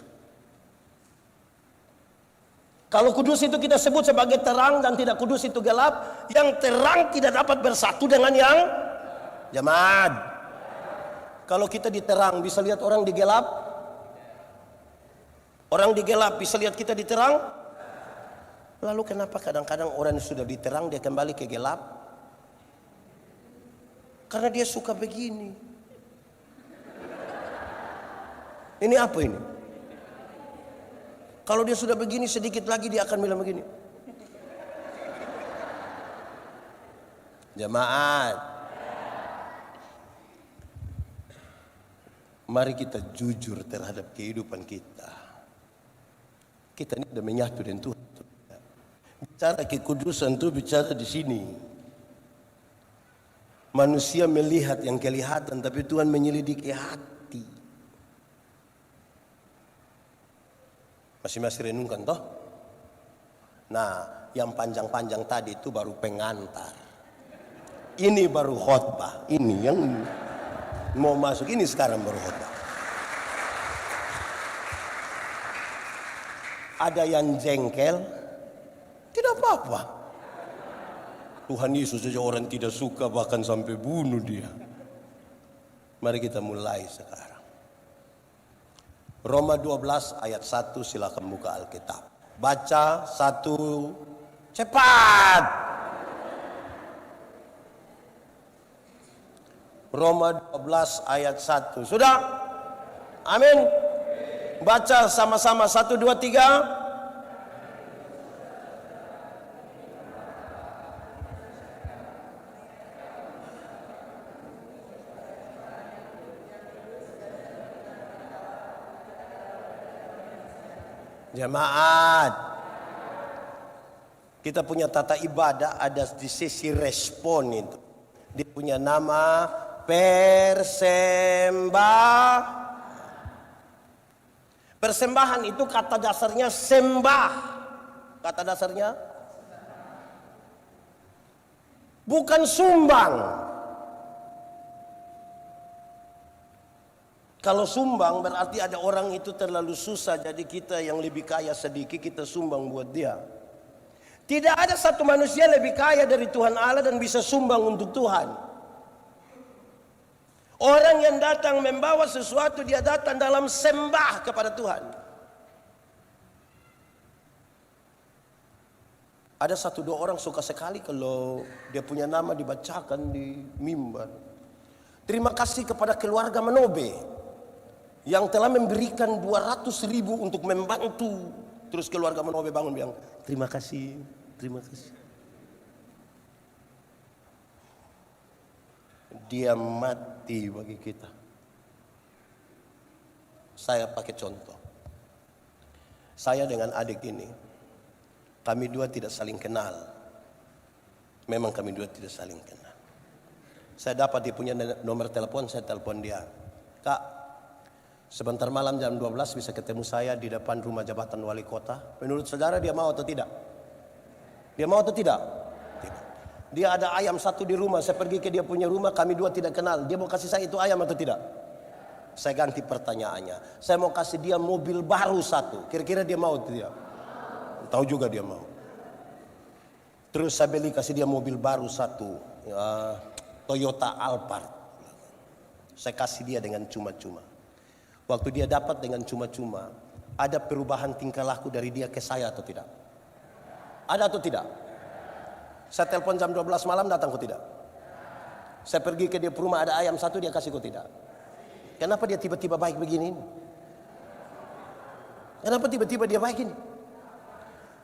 Kalau kudus itu kita sebut sebagai terang dan tidak kudus itu gelap. Yang terang tidak dapat bersatu dengan yang jemaat. Kalau kita di terang bisa lihat orang di gelap? Orang di gelap bisa lihat kita di terang? Lalu kenapa kadang-kadang orang yang sudah di terang dia kembali ke gelap? Karena dia suka begini. Ini apa ini? Kalau dia sudah begini sedikit lagi dia akan bilang begini. Jemaat, mari kita jujur terhadap kehidupan kita. Kita ini sudah menyatu dengan Tuhan. Bicara kekudusan itu bicara di sini. Manusia melihat yang kelihatan, tapi Tuhan menyelidiki hati. Masih renungkan toh? Nah, yang panjang-panjang tadi itu baru pengantar. Ini baru khotbah. Ini yang mau masuk ini sekarang baru khotbah. Ada yang jengkel, tidak apa-apa. Tuhan Yesus saja orang tidak suka bahkan sampai bunuh dia. Mari kita mulai sekarang. Roma 12 ayat 1, silakan buka Alkitab. Baca 1, cepat. Roma 12 ayat 1. Sudah? Amin. Baca sama-sama 1, 2, 3. Jemaat, kita punya tata ibadah ada di sisi respon itu. Dia punya nama persembahan itu kata dasarnya sembah. Kata dasarnya bukan sumbang. Kalau sumbang berarti ada orang itu terlalu susah, jadi kita yang lebih kaya sedikit kita sumbang buat dia. Tidak ada satu manusia lebih kaya dari Tuhan Allah dan bisa sumbang untuk Tuhan. Orang yang datang membawa sesuatu, dia datang dalam sembah kepada Tuhan. Ada 1-2 orang suka sekali kalau dia punya nama dibacakan di mimbar. Terima kasih kepada keluarga Manobe yang telah memberikan 200.000 untuk membantu. Terus keluarga Manobe bangun bilang, terima kasih, terima kasih. Dia mati bagi kita. Saya pakai contoh. Saya dengan adik ini, kami dua tidak saling kenal. Memang kami dua tidak saling kenal. Saya dapat dia punya nomor telepon, saya telepon dia. Kak, sebentar malam jam 12 bisa ketemu saya di depan rumah jabatan wali kota. Menurut saudara dia mau atau tidak? Dia mau atau tidak? Tidak. Dia ada ayam 1 di rumah. Saya pergi ke dia punya rumah, kami dua tidak kenal. Dia mau kasih saya itu ayam atau tidak? Saya ganti pertanyaannya. Saya mau kasih dia mobil baru 1. Kira-kira dia mau atau tidak? Tahu juga dia mau. Terus saya beli kasih dia mobil baru 1. Toyota Alphard. Saya kasih dia dengan cuma-cuma. Waktu dia dapat dengan cuma-cuma, ada perubahan tingkah laku dari dia ke saya atau tidak? Ada atau tidak? Saya telepon jam 12 malam, datang kok tidak? Saya pergi ke dia rumah, ada ayam 1, dia kasih kok tidak? Kenapa dia tiba-tiba baik begini? Kenapa tiba-tiba dia baik ini?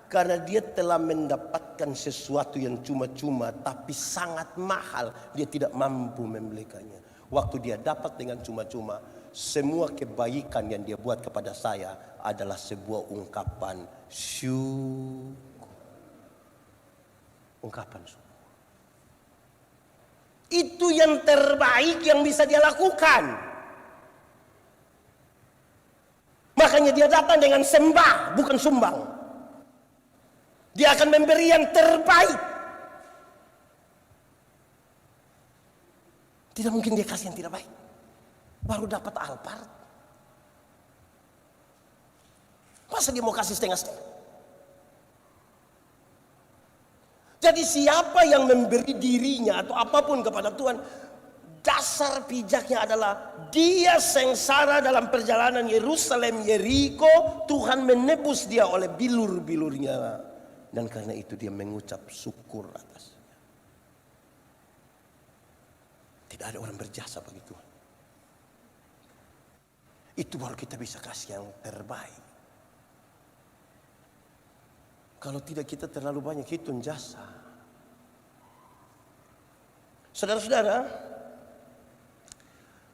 Karena dia telah mendapatkan sesuatu yang cuma-cuma tapi sangat mahal. Dia tidak mampu membelikannya. Waktu dia dapat dengan cuma-cuma, semua kebaikan yang dia buat kepada saya adalah sebuah ungkapan syukur. Ungkapan syukur. Itu yang terbaik yang bisa dia lakukan. Makanya dia datang dengan sembah, bukan sumbang. Dia akan memberi yang terbaik. Tidak mungkin dia kasih yang tidak baik. Baru dapat Alphard. Masa dia mau kasih setengah-setengah? Jadi siapa yang memberi dirinya atau apapun kepada Tuhan, Dasar pijaknya adalah dia sengsara dalam perjalanan Yerusalem Yeriko. Tuhan menebus dia oleh bilur-bilurnya. Dan karena itu dia mengucap syukur atasnya. Tidak ada orang berjasa bagi Tuhan. Itu baru kita bisa kasih yang terbaik. Kalau tidak kita terlalu banyak hitung jasa. Saudara-saudara,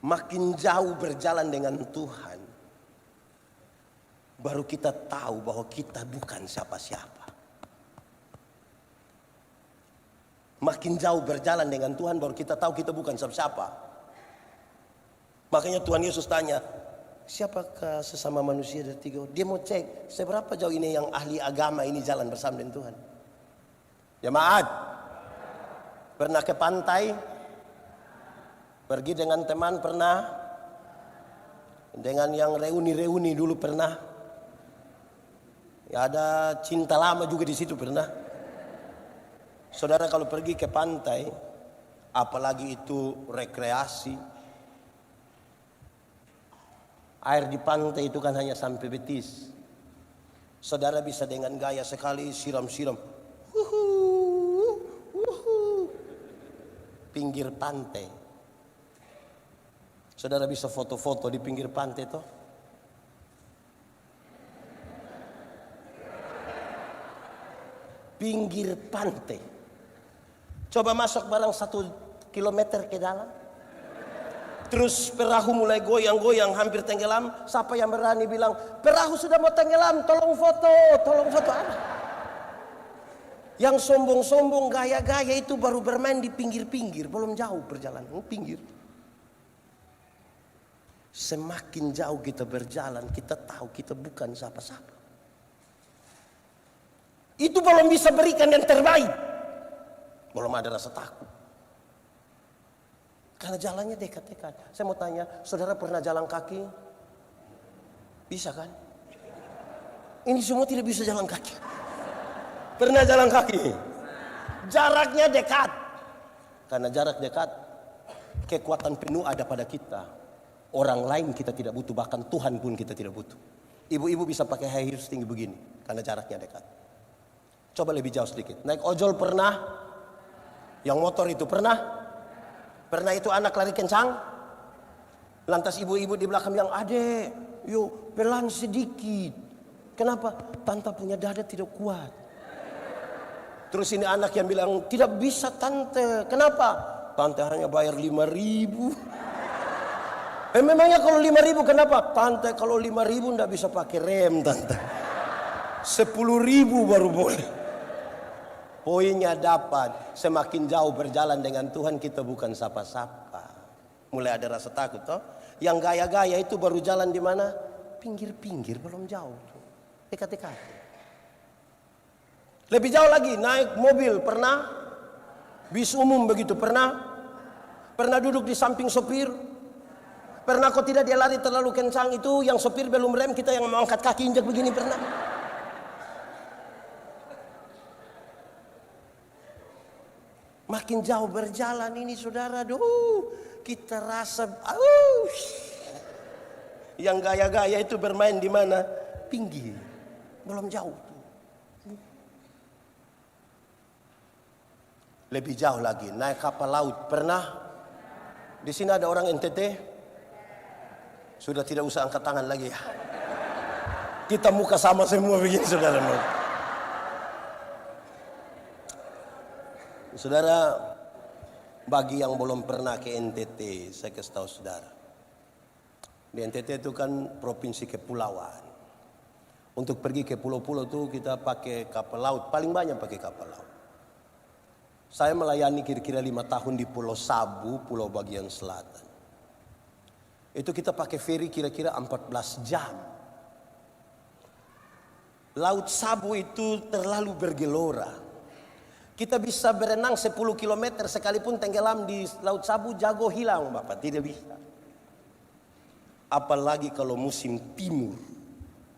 makin jauh berjalan dengan Tuhan, baru kita tahu bahwa kita bukan siapa-siapa. Makin jauh berjalan dengan Tuhan, baru kita tahu kita bukan siapa-siapa. Makanya Tuhan Yesus tanya, siapakah sesama manusia dari tiga? Dia mau cek seberapa jauh ini yang ahli agama ini jalan bersama dengan Tuhan. Jemaat, pernah ke pantai? Pergi dengan teman pernah? Dengan yang reuni-reuni dulu pernah? Ya, ada cinta lama juga di situ pernah? Saudara, kalau pergi ke pantai, apalagi itu rekreasi, air di pantai itu kan hanya sampai betis. Saudara bisa dengan gaya sekali siram-siram. Pinggir pantai. Saudara bisa foto-foto di pinggir pantai toh. Pinggir pantai. Coba masuk barang 1 kilometer ke dalam. Terus perahu mulai goyang-goyang hampir tenggelam. Siapa yang berani bilang, perahu sudah mau tenggelam, tolong foto, tolong foto. Yang sombong-sombong gaya-gaya itu baru bermain di pinggir-pinggir, belum jauh perjalanan, pinggir. Semakin jauh kita berjalan, kita tahu kita bukan siapa-siapa. Itu belum bisa berikan yang terbaik. Belum ada rasa takut. Karena jalannya dekat-dekat. Saya mau tanya, saudara pernah jalan kaki? Bisa kan? Ini semua tidak bisa jalan kaki. Pernah jalan kaki? Jaraknya dekat. Karena jarak dekat, kekuatan penuh ada pada kita. Orang lain kita tidak butuh, bahkan Tuhan pun kita tidak butuh. Ibu-ibu bisa pakai high heels tinggi begini, karena jaraknya dekat. Coba lebih jauh sedikit. Naik ojol pernah? Yang motor itu pernah? Pernah itu anak lari kencang? Lantas ibu-ibu di belakang bilang, adek, yuk pelan sedikit. Kenapa? Tante punya dada tidak kuat. Terus ini anak yang bilang, tidak bisa tante. Kenapa? Tante hanya bayar 5.000. Memangnya kalau 5.000 kenapa? Tante kalau 5.000 tidak bisa pakai rem tante. 10.000 baru boleh. Poinnya dapat, semakin jauh berjalan dengan Tuhan kita bukan siapa-siapa. Mulai ada rasa takut toh. Yang gaya-gaya itu baru jalan di mana? Pinggir-pinggir, belum jauh. Dekat-dekat. Lebih jauh lagi, naik mobil pernah? Bis umum begitu pernah? Pernah duduk di samping sopir? Pernah kok tidak dia lari terlalu kencang itu, yang sopir belum rem, kita yang mau angkat kaki injak begini pernah? Makin jauh berjalan ini saudara, kita rasa, yang gaya-gaya itu bermain di mana? Pinggir, belum jauh. Lebih jauh lagi, naik kapal laut pernah? Di sini ada orang NTT? Sudah tidak usah angkat tangan lagi ya. Kita muka sama semua begini saudara. Saudara, bagi yang belum pernah ke NTT, saya kasih tahu saudara. Di NTT itu kan provinsi kepulauan. Untuk pergi ke pulau-pulau itu kita pakai kapal laut, paling banyak pakai kapal laut. Saya melayani kira-kira 5 tahun di Pulau Sabu, pulau bagian selatan. Itu kita pakai feri kira-kira 14 jam. Laut Sabu itu terlalu bergelora. Kita bisa berenang 10 km sekalipun tenggelam di Laut Sabu, jago hilang Bapak, tidak bisa. Apalagi kalau musim timur,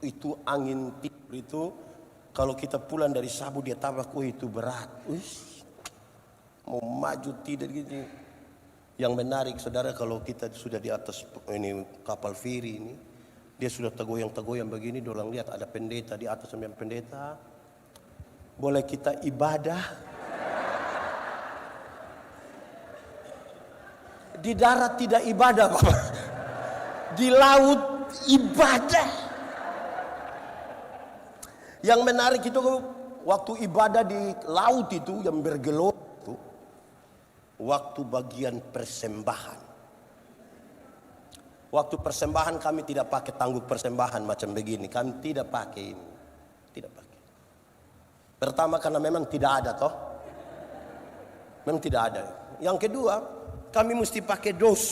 itu angin timur itu, kalau kita pulang dari Sabu dia tabrak, itu berat. Mau maju tidak gitu. Yang menarik saudara, kalau kita sudah di atas ini kapal feri ini, dia sudah tergoyang-tergoyang begini, dorang lihat ada pendeta di atas, sama pendeta. Boleh kita ibadah. Di darat tidak ibadah, Bapak. Di laut ibadah. Yang menarik itu waktu ibadah di laut itu yang bergelora itu, waktu bagian persembahan. Waktu persembahan kami tidak pakai tangguk persembahan macam begini. Kami tidak pakai ini. Tidak pakai. Pertama karena memang tidak ada toh. Memang tidak ada. Yang kedua, kami mesti pakai dos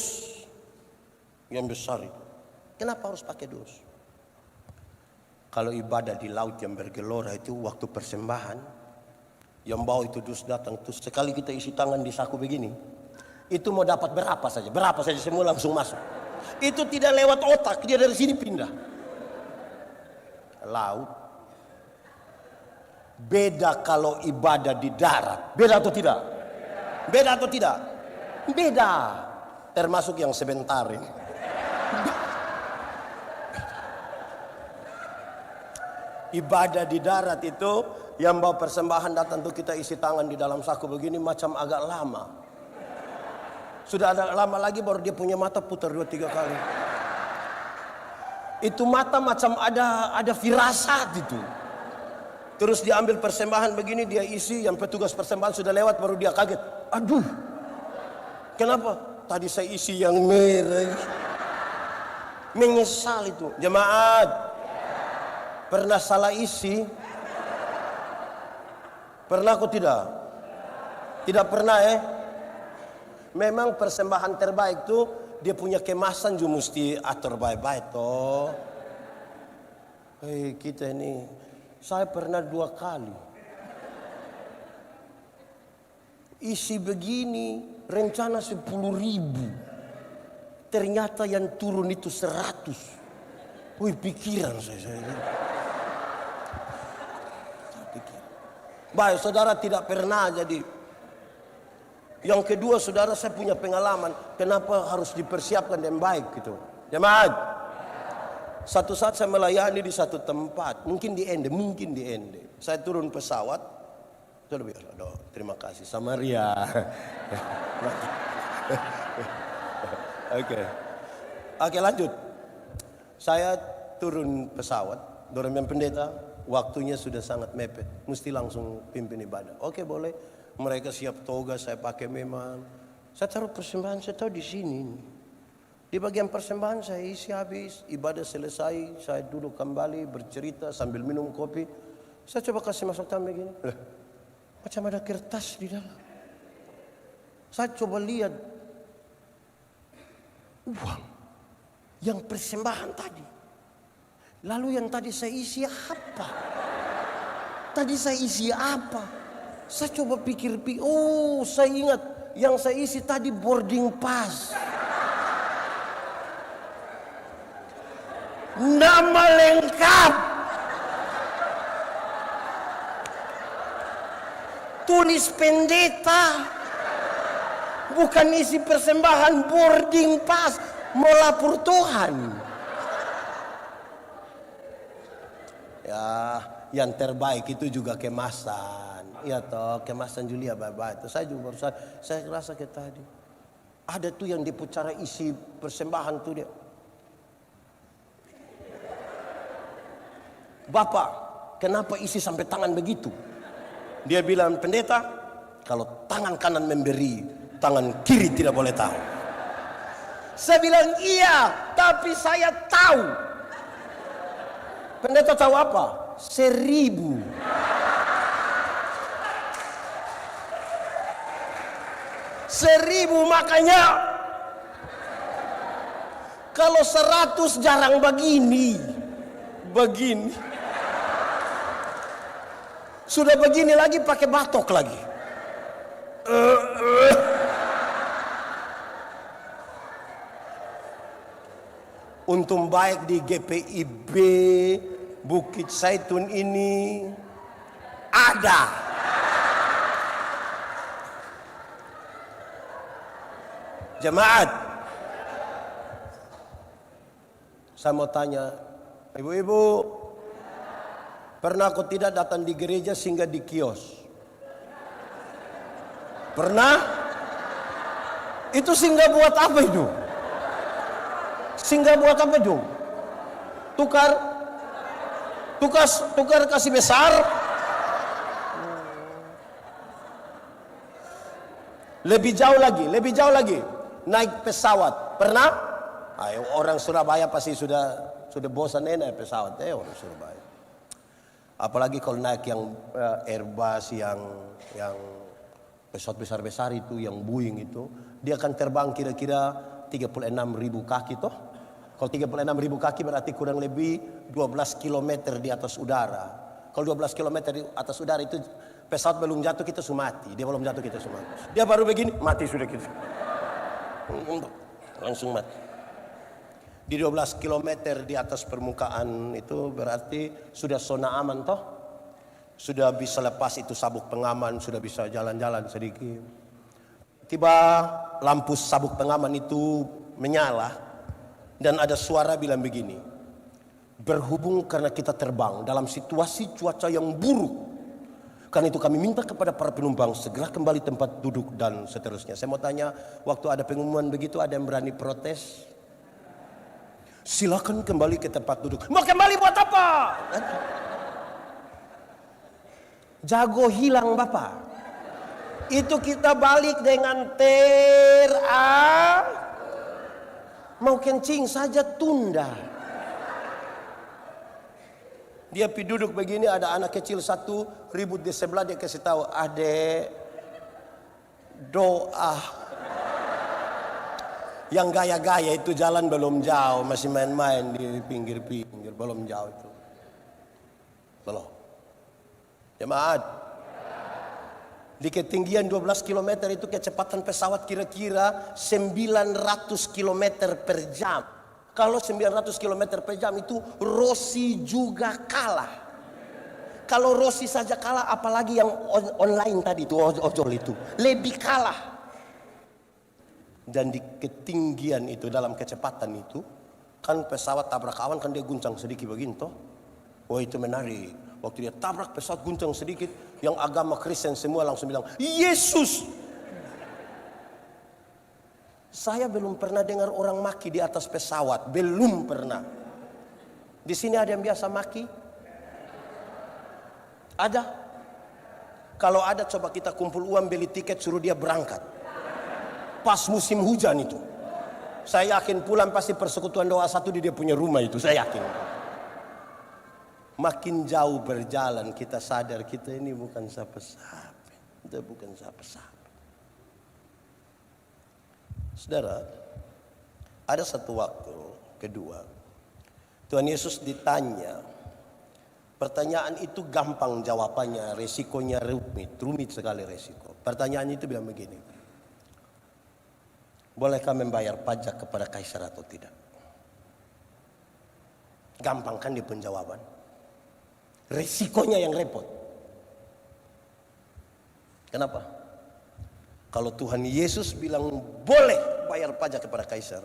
yang besar itu. Kenapa harus pakai dos? Kalau ibadah di laut yang bergelora itu waktu persembahan, yang bawa itu dus datang, terus sekali kita isi tangan di saku begini, itu mau dapat berapa saja semua langsung masuk. Itu tidak lewat otak, dia dari sini pindah. Laut. Beda kalau ibadah di darat. Beda atau tidak? Beda atau tidak? Beda. Termasuk yang sebentar ini. Ibadah di darat itu yang bawa persembahan datang tuh kita isi tangan di dalam saku begini macam agak lama. Sudah ada lama lagi baru dia punya mata putar 2-3 kali. Itu mata macam ada firasat itu. Terus dia ambil persembahan begini, dia isi, yang petugas persembahan sudah lewat baru dia kaget. Aduh. Kenapa? Tadi saya isi yang merah. Menyesal itu. Jemaat. Pernah salah isi? Pernah atau tidak? Tidak pernah Memang persembahan terbaik tuh dia punya kemasan juga mesti atur baik-baik toh. Kita ini, saya pernah 2 kali isi begini, rencana 10.000, ternyata yang turun itu 100. Pikiran saya. Baik, saudara tidak pernah jadi. Yang kedua, saudara, saya punya pengalaman. Kenapa harus dipersiapkan dengan baik gitu. Jemaat. Satu saat saya melayani di satu tempat. Mungkin di Ende. Saya turun pesawat. Terima kasih. Samaria. Oke, lanjut. Saya turun pesawat. Dorong pendeta. Waktunya sudah sangat mepet, mesti langsung pimpin ibadah. Oke, boleh. Mereka siap toga, saya pakai memang. Saya taruh persembahan, saya tahu di sini. Di bagian persembahan saya isi habis, ibadah selesai, saya duduk kembali bercerita sambil minum kopi. Saya coba kasih masuk tangan begini. Macam ada kertas di dalam. Saya coba lihat uang yang persembahan tadi. Lalu yang tadi saya isi apa? Saya coba pikir, saya ingat yang saya isi tadi boarding pass. Nama lengkap. Tulis pendeta. Bukan isi persembahan, boarding pass. Mau lapor Tuhan. Ya, yang terbaik itu juga kemasan. Ya toh, kemasan Julia baik-baik. Saya juga barusan, saya rasa kayak tadi. Ada tuh yang dipucara isi persembahan tuh dia. Bapak, kenapa isi sampai tangan begitu? Dia bilang, pendeta, kalau tangan kanan memberi, tangan kiri tidak boleh tahu. Saya bilang, iya, tapi saya tahu. Pendeta tahu apa? 1.000. Makanya kalau 100 jarang begini. Sudah begini lagi pakai batok lagi. Untung baik di GPIB Bukit Zaitun ini ada. Jemaat, saya mau tanya, ibu-ibu, pernah kau tidak datang di gereja singgah di kios? Pernah? Itu singgah buat apa itu? Singgah buat apa itu? Tukar kasih besar. Lebih jauh lagi. Naik pesawat. Pernah? Ayo, orang Surabaya pasti sudah bosan naik pesawat. Orang Surabaya. Apalagi kalau naik yang Airbus yang pesawat besar-besar itu, yang Boeing itu, dia akan terbang kira-kira 36.000 kaki toh. Kalau 36.000 kaki berarti kurang lebih 12 km di atas udara. Kalau 12 km di atas udara itu pesawat belum jatuh kita sudah mati. Dia belum jatuh kita sudah mati. Dia baru begini mati sudah kita. Langsung mati. Di 12 km di atas permukaan itu berarti sudah zona aman toh. Sudah bisa lepas itu sabuk pengaman, sudah bisa jalan-jalan sedikit. Tiba lampu sabuk pengaman itu menyala. Dan ada suara bilang begini, berhubung karena kita terbang dalam situasi cuaca yang buruk, karena itu kami minta kepada para penumpang segera kembali tempat duduk dan seterusnya. Saya mau tanya, waktu ada pengumuman begitu ada yang berani protes? Silakan kembali ke tempat duduk. Mau kembali buat apa? Jago hilang Bapak. Itu kita balik dengan mau kencing saja tunda. Dia pergi duduk begini, ada anak kecil satu ribut di sebelah, dia kasih tahu, adek doa. Yang gaya-gaya itu jalan belum jauh, masih main-main di pinggir-pinggir, belum jauh itu. Belum. Jemaat, di ketinggian 12 km itu kecepatan pesawat kira-kira 900 km per jam. Kalau 900 km per jam itu Rossi juga kalah. Kalau Rossi saja kalah, apalagi yang online tadi itu, ojol itu, lebih kalah. Dan di ketinggian itu, dalam kecepatan itu, kan pesawat tabrak awan kan dia guncang sedikit begitu. Oh itu menarik. Waktu dia tabrak pesawat guncang sedikit, yang agama Kristen semua langsung bilang, Yesus. Saya belum pernah dengar orang maki di atas pesawat, belum pernah. Di sini ada yang biasa maki? Ada? Kalau ada coba kita kumpul uang beli tiket suruh dia berangkat. Pas musim hujan itu. Saya yakin pulang pasti persekutuan doa satu di dia punya rumah itu, saya yakin. Makin jauh berjalan kita sadar kita ini bukan siapa-siapa. Kita bukan siapa-siapa. Saudara, ada satu waktu kedua Tuhan Yesus ditanya. Pertanyaan itu gampang jawabannya, resikonya rumit sekali resiko. Pertanyaan itu bilang begini. Bolehkah membayar pajak kepada kaisar atau tidak? Gampang kan dia penjawaban. Resikonya yang repot. Kenapa? Kalau Tuhan Yesus bilang boleh bayar pajak kepada kaisar,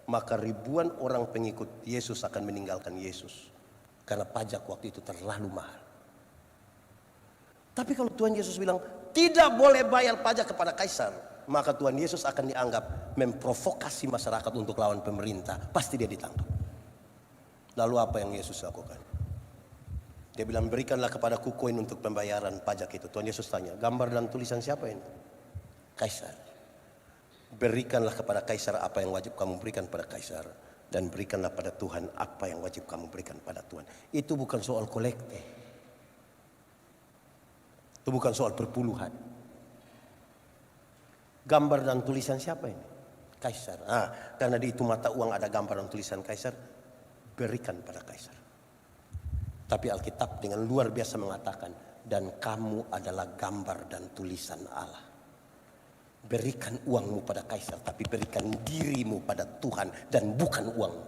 maka ribuan orang pengikut Yesus akan meninggalkan Yesus. Karena pajak waktu itu terlalu mahal. Tapi kalau Tuhan Yesus bilang tidak boleh bayar pajak kepada kaisar, maka Tuhan Yesus akan dianggap memprovokasi masyarakat untuk lawan pemerintah. Pasti dia ditangkap. Lalu apa yang Yesus lakukan? Dia bilang berikanlah kepadaku koin untuk pembayaran pajak itu. Tuhan Yesus tanya, gambar dan tulisan siapa ini? Kaisar. Berikanlah kepada kaisar apa yang wajib kamu berikan pada kaisar, dan berikanlah pada Tuhan apa yang wajib kamu berikan pada Tuhan. Itu bukan soal kolekte. Itu bukan soal perpuluhan. Gambar dan tulisan siapa ini? Kaisar. Karena di itu mata uang ada gambar dan tulisan kaisar, berikan pada kaisar. Tapi Alkitab dengan luar biasa mengatakan, dan kamu adalah gambar dan tulisan Allah. Berikan uangmu pada kaisar, tapi berikan dirimu pada Tuhan dan bukan uangmu.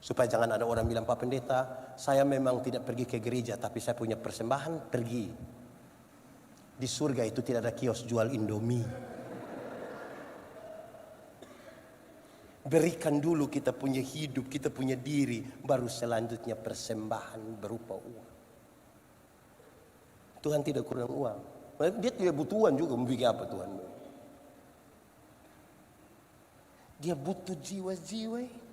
Supaya jangan ada orang bilang, Pak Pendeta, saya memang tidak pergi ke gereja, tapi saya punya persembahan, pergi. Di surga itu tidak ada kios jual Indomie. Berikan dulu kita punya hidup, kita punya diri, baru selanjutnya persembahan berupa uang. Tuhan tidak kurang uang. Dia tidak butuh uang juga, mau bikin apa Tuhan? Dia butuh jiwa-jiwa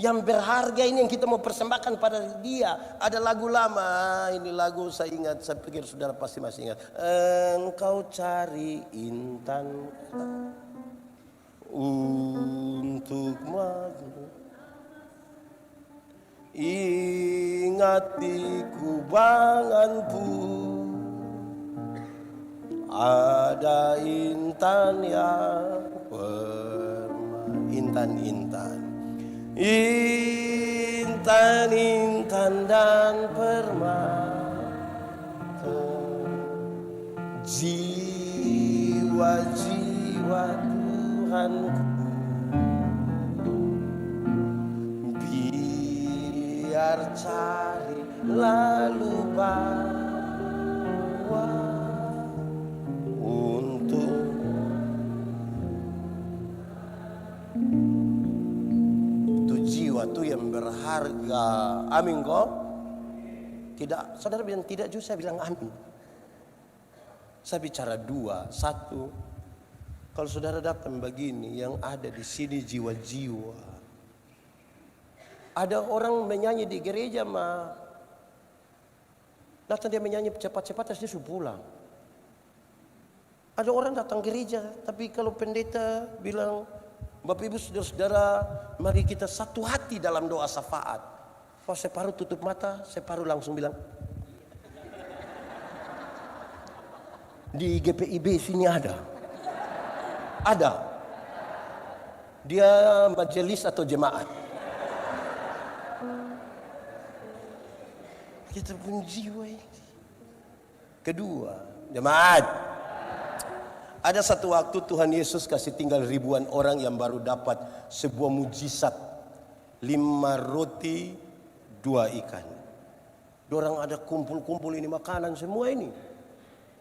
yang berharga ini yang kita mau persembahkan pada dia. Ada lagu lama, ini lagu saya ingat, saya pikir saudara pasti masih ingat. Engkau cari intan untuk maju, ingat di kubanganku ada intan yang intan-intan, intan-intan dan permata, jiwa-jiwa Tuhanku, biar cari lalu bawa untuk itu jiwa tuh yang berharga. Amin kok? Tidak, saudara bilang tidak juga, saya bilang amin. Saya bicara dua, satu. Kalau saudara datang begini, yang ada di sini jiwa-jiwa. Ada orang menyanyi di gereja mah, datang dia menyanyi cepat-cepat, dia sudah pulang. Ada orang datang gereja, tapi kalau pendeta bilang, Bapak Ibu saudara-saudara, mari kita satu hati dalam doa syafaat. Kalau separuh tutup mata, separuh langsung bilang. Di GPIB sini ada. Dia majelis atau jemaat. Kita pun jiwa ini. Kedua, jemaat. Ada satu waktu Tuhan Yesus kasih tinggal ribuan orang yang baru dapat sebuah mujizat. 5 roti, 2 ikan. Dorang ada kumpul-kumpul ini makanan semua ini.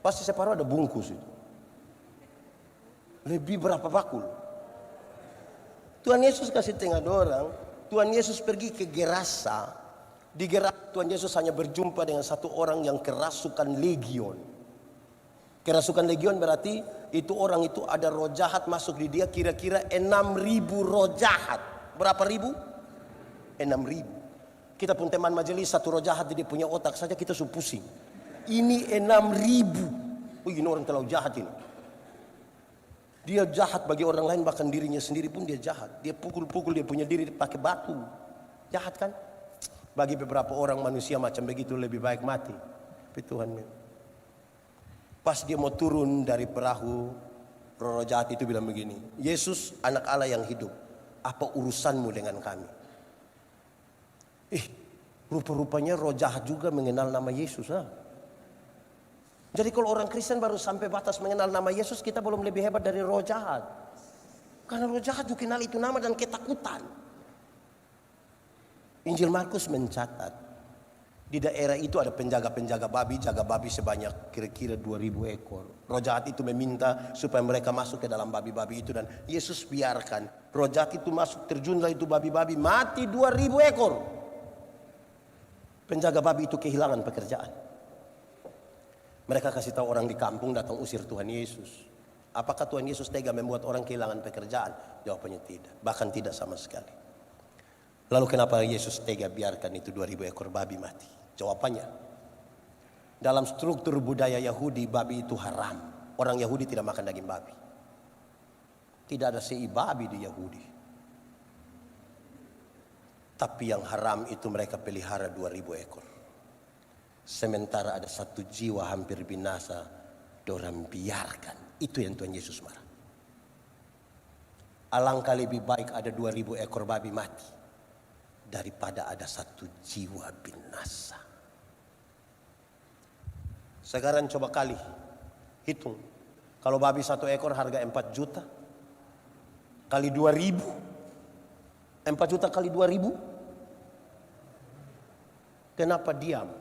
Pasti separuh ada bungkus itu. Lebih berapa bakul? Tuhan Yesus kasih tengah dorang. Tuhan Yesus pergi ke Gerasa. Di Gerasa Tuhan Yesus hanya berjumpa dengan satu orang yang kerasukan legion. Kerasukan legion berarti itu orang itu ada roh jahat masuk di dia, kira-kira 6.000 roh jahat. Berapa ribu? 6.000. Kita pun teman majelis, satu roh jahat di dia punya otak saja kita sudah pusing. Ini 6.000. Oh, ini orang terlalu jahat ini. Dia jahat bagi orang lain, bahkan dirinya sendiri pun dia jahat. Dia pukul-pukul dia punya diri pakai batu. Jahat kan? Bagi beberapa orang manusia macam begitu lebih baik mati. Tapi Tuhan, pas dia mau turun dari perahu, roh jahat itu bilang begini, Yesus anak Allah yang hidup, apa urusanmu dengan kami? Rupa-rupanya roh jahat juga mengenal nama Yesus. Jadi kalau orang Kristen baru sampai batas mengenal nama Yesus, kita belum lebih hebat dari roh jahat. Karena roh jahat juga kenal itu nama dan ketakutan. Injil Markus mencatat, di daerah itu ada penjaga-penjaga babi, jaga babi sebanyak kira-kira 2.000 ekor. Roh jahat itu meminta supaya mereka masuk ke dalam babi-babi itu, dan Yesus biarkan. Roh jahat itu masuk, terjunlah itu babi-babi, mati 2.000 ekor. Penjaga babi itu kehilangan pekerjaan. Mereka kasih tahu orang di kampung, datang usir Tuhan Yesus. Apakah Tuhan Yesus tega membuat orang kehilangan pekerjaan? Jawabannya tidak, bahkan tidak sama sekali. Lalu kenapa Yesus tega biarkan itu 2.000 ekor babi mati? Jawabannya, dalam struktur budaya Yahudi babi itu haram. Orang Yahudi tidak makan daging babi. Tidak ada sei babi di Yahudi. Tapi yang haram itu mereka pelihara 2.000 ekor. Sementara ada satu jiwa hampir binasa, dorang biarkan. Itu yang Tuhan Yesus marah. Alangkah lebih baik ada 2.000 ekor babi mati daripada ada satu jiwa binasa. Sekarang coba kali hitung, kalau babi 1 ekor harga 4 juta kali 2.000, 4 juta kali 2.000, kenapa diam?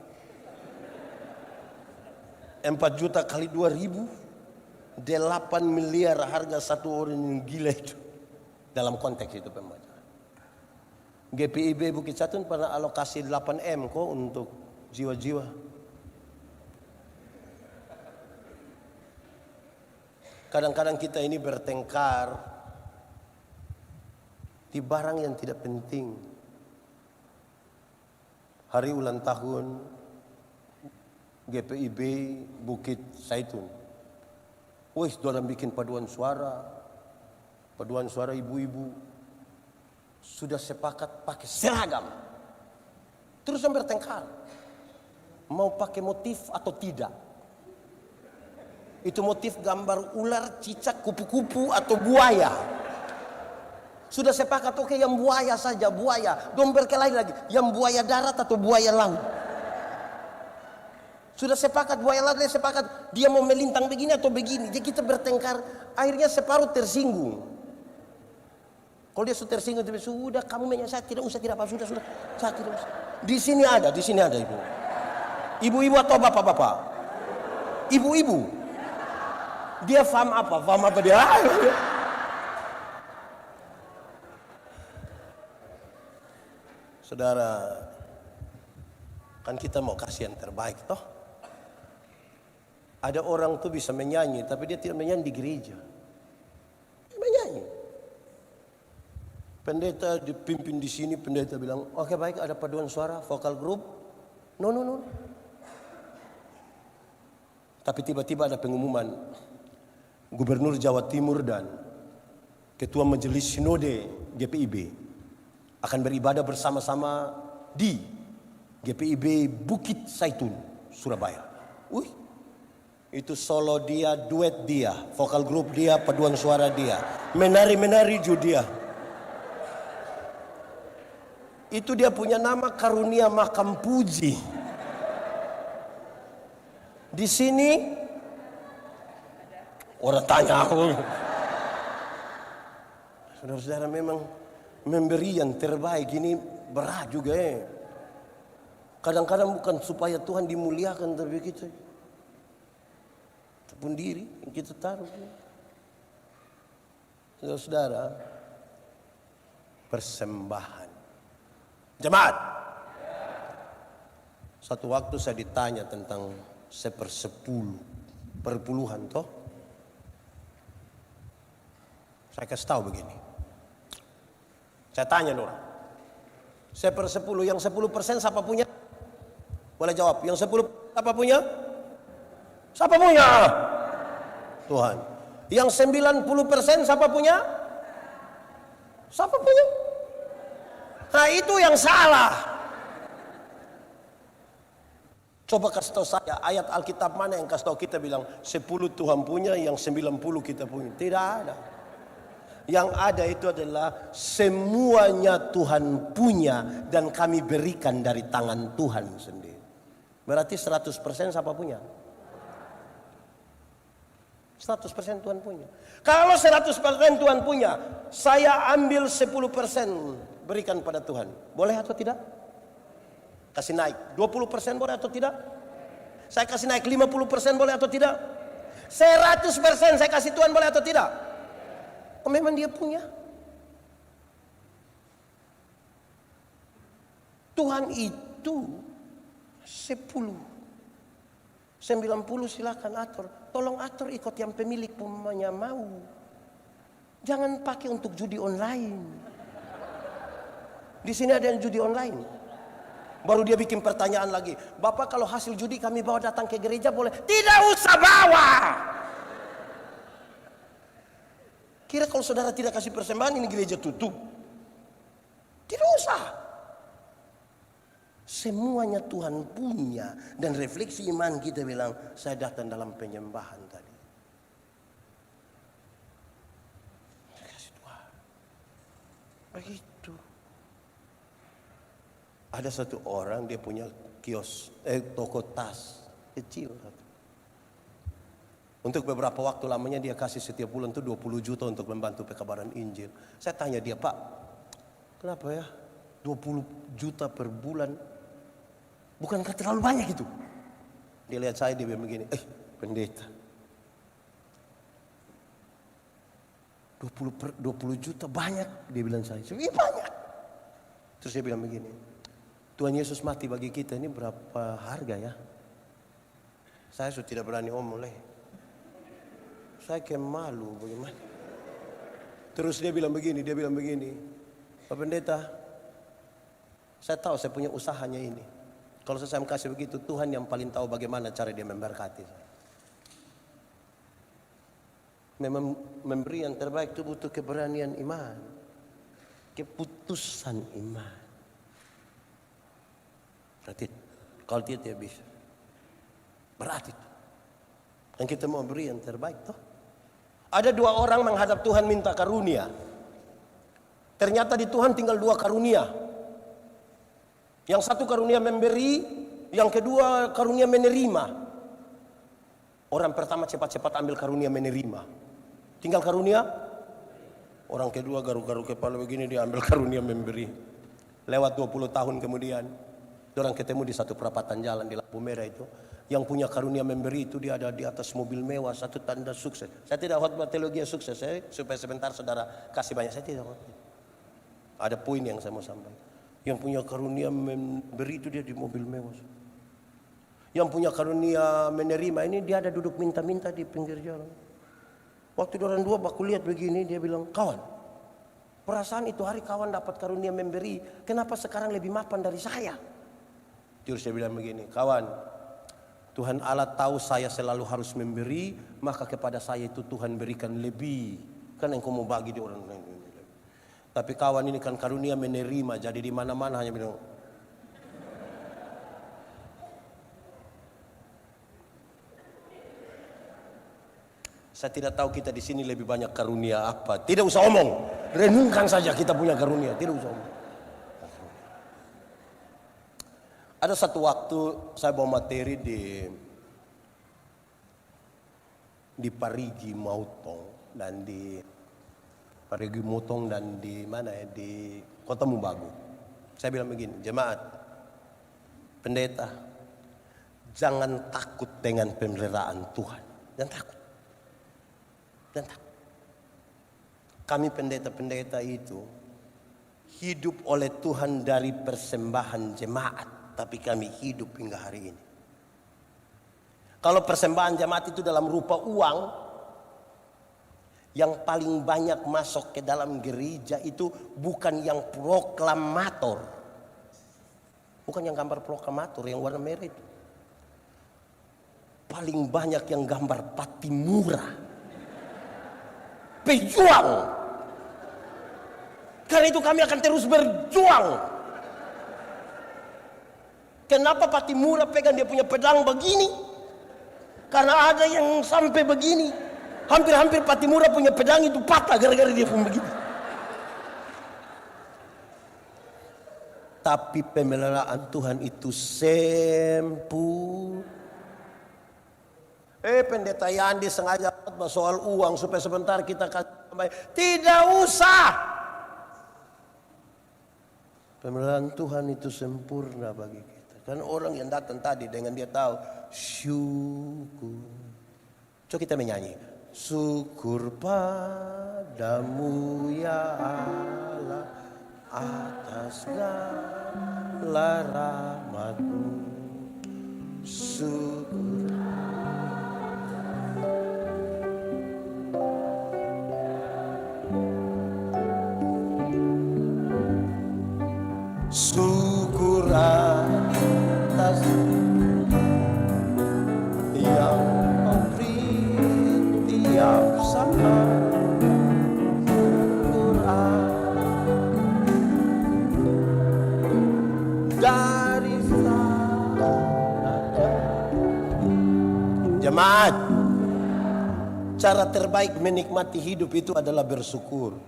4 juta kali 2.000, 8 miliar harga satu orang yang gila itu. Dalam konteks itu pembacaan. GPIB Bukit Satun pernah alokasi 8M kok untuk jiwa-jiwa. Kadang-kadang kita ini bertengkar di barang yang tidak penting. Hari ulang tahun GPIB Bukit Zaitun. Wih, dorang bikin paduan suara ibu-ibu. Sudah sepakat pakai seragam. Terus yang bertengkar. Mau pakai motif atau tidak? Itu motif gambar ular, cicak, kupu-kupu atau buaya. Sudah sepakat, oke, yang buaya saja, buaya. Don't berkelahi lagi, yang buaya darat atau buaya laut. Sudah sepakat, buaya laut, dia sepakat dia mau melintang begini atau begini. Jadi kita bertengkar, akhirnya separuh tersinggung. Kalau dia sudah tersinggung, dia sudah kamu menyesat, tidak usah, tidak apa, sudah, saya tidak usah. Di sini ada ibu. Ibu-ibu atau bapak-bapak? Ibu-ibu. Dia paham apa? Paham apa dia? Saudara, kan kita mau kasih yang terbaik toh. Ada orang tuh bisa menyanyi, tapi dia tidak menyanyi di gereja. Dia menyanyi. Pendeta dipimpin di sini, pendeta bilang, oke baik, ada paduan suara, vokal group. No. Tapi tiba-tiba ada pengumuman, Gubernur Jawa Timur dan Ketua Majelis Sinode GPIB akan beribadah bersama-sama di GPIB Bukit Zaitun, Surabaya. Itu solo dia, duet dia, vokal grup dia, paduan suara dia, menari-menari juga dia. Itu dia punya nama Karunia Makam Puji. Di sini orang tanya aku, saudara-saudara, memang memberi yang terbaik ini berat juga ya. Kadang-kadang bukan supaya Tuhan dimuliakan, tapi kita pun diri yang kita taruh. Saudara-saudara, persembahan. Jemaat. Satu waktu saya ditanya tentang 1/10 perpuluhan toh. Saya kasih tahu begini. Saya tanya orang, 1/10, yang 10% siapa punya? Boleh jawab, yang 10 siapa punya? Siapa punya? Tuhan. Yang 90% siapa punya? Siapa punya? Nah itu yang salah. Coba kasih tahu saya ayat Alkitab mana yang kasih tahu kita bilang 10 Tuhan punya, yang 90 kita punya. Tidak ada. Yang ada itu adalah semuanya Tuhan punya dan kami berikan dari tangan Tuhan sendiri. Berarti 100% siapa punya? 100% Tuhan punya. Kalau 100% Tuhan punya, saya ambil 10% berikan pada Tuhan. Boleh atau tidak? Kasih naik 20% boleh atau tidak? Saya kasih naik 50% boleh atau tidak? 100% saya kasih Tuhan boleh atau tidak? Oh, memang dia punya. Tuhan itu 10, 90 silakan atur. Tolong atur ikut yang pemilik punya mau. Jangan pakai untuk judi online. Di sini ada yang judi online. Baru dia bikin pertanyaan lagi. Bapak kalau hasil judi kami bawa datang ke gereja boleh? Tidak usah bawa. Kira kalau saudara tidak kasih persembahan ini gereja tutup? Tidak usah. Semuanya Tuhan punya. Dan refleksi iman kita bilang, saya datang dalam penyembahan tadi. Kasih Tuhan. Begitu. Ada satu orang dia punya toko tas kecil. Untuk beberapa waktu lamanya dia kasih setiap bulan tuh 20 juta untuk membantu pekabaran Injil. Saya tanya dia, Pak, kenapa ya 20 juta per bulan? Bukankah terlalu banyak itu? Dia lihat saya, dia bilang begini, pendeta, 20 juta banyak, dia bilang saya. Iya banyak. Terus dia bilang begini, Tuhan Yesus mati bagi kita ini berapa harga ya? Saya sudah tidak berani omong leh. Saya kayak malu bagaimana. Terus dia bilang begini, Pak Pendeta, saya tahu saya punya usahanya ini. Kalau saya kasih begitu, Tuhan yang paling tahu bagaimana cara dia memberkati saya. Memang memberi yang terbaik itu butuh keberanian iman, keputusan iman. Berarti kalau dia tidak bisa, berarti dan kita mau beri yang terbaik toh. Ada 2 orang menghadap Tuhan minta karunia. Ternyata di Tuhan tinggal 2 karunia. Yang satu karunia memberi, yang kedua karunia menerima. Orang pertama cepat-cepat ambil karunia menerima. Tinggal karunia. Orang kedua garuk-garuk kepala begini, dia ambil karunia memberi. Lewat 20 tahun kemudian, orang ketemu di satu perapatan jalan di lampu merah itu. Yang punya karunia memberi itu dia ada di atas mobil mewah, satu tanda sukses. Saya tidak khotbah teologi sukses, supaya sebentar saudara kasih banyak. Saya tidak khotbah. Ada poin yang saya mau sampaikan. Yang punya karunia memberi itu dia di mobil mewah. Yang punya karunia menerima ini dia ada duduk minta-minta di pinggir jalan. Waktu orang 2 baku lihat begini, dia bilang, kawan, perasaan itu hari kawan dapat karunia memberi, kenapa sekarang lebih mapan dari saya? Terus saya bilang begini, kawan, Tuhan Allah tahu saya selalu harus memberi, maka kepada saya itu Tuhan berikan lebih. Kan engkau mau bagi di orang lain. Tapi kawan ini kan karunia menerima, jadi di mana-mana hanya bilang. Saya tidak tahu kita di sini lebih banyak karunia apa. Tidak usah omong, renungkan saja kita punya karunia. Tidak usah omong. Ada satu waktu saya bawa materi di Parigi Motong dan di mana ya, di Kota Mubagu. Saya bilang begini, jemaat, pendeta, jangan takut dengan pemeliharaan Tuhan. Jangan takut. Jangan takut. Kami pendeta-pendeta itu hidup oleh Tuhan dari persembahan jemaat. Tapi kami hidup hingga hari ini. Kalau persembahan jemaat itu dalam rupa uang, yang paling banyak masuk ke dalam gereja itu bukan yang proklamator. Bukan yang gambar proklamator yang warna merah itu. Paling banyak yang gambar Patimura. Pejuang. Karena itu kami akan terus berjuang. Kenapa Patimura pegang dia punya pedang begini? Karena ada yang sampai begini. Hampir-hampir Patimura punya pedang itu patah gara-gara dia pun begini. Tapi pemeliharaan Tuhan itu sempurna. Pendeta Yandi sengaja soal uang supaya sebentar kita kasih. Tidak usah. Pemeliharaan Tuhan itu sempurna bagi kita. Kan orang yang datang tadi dengan dia tahu syukur. Coba kita menyanyi. Syukur padamu ya Allah atas segala rahmat-Mu. Syukur. Syukur atas yang memberi tiap saat. Syukur dari sana. Jemaat, cara terbaik menikmati hidup itu adalah bersyukur.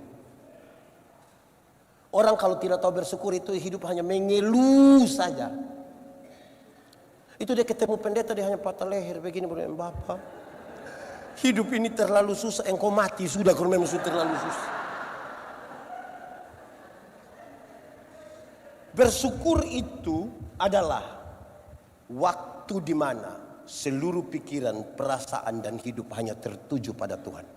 Orang kalau tidak tahu bersyukur itu hidup hanya mengeluh saja. Itu dia ketemu pendeta dia hanya patah leher begini, Bapak. Hidup ini terlalu susah, engkau mati sudah kalau memang sudah terlalu susah. Bersyukur itu adalah waktu di mana seluruh pikiran, perasaan dan hidup hanya tertuju pada Tuhan.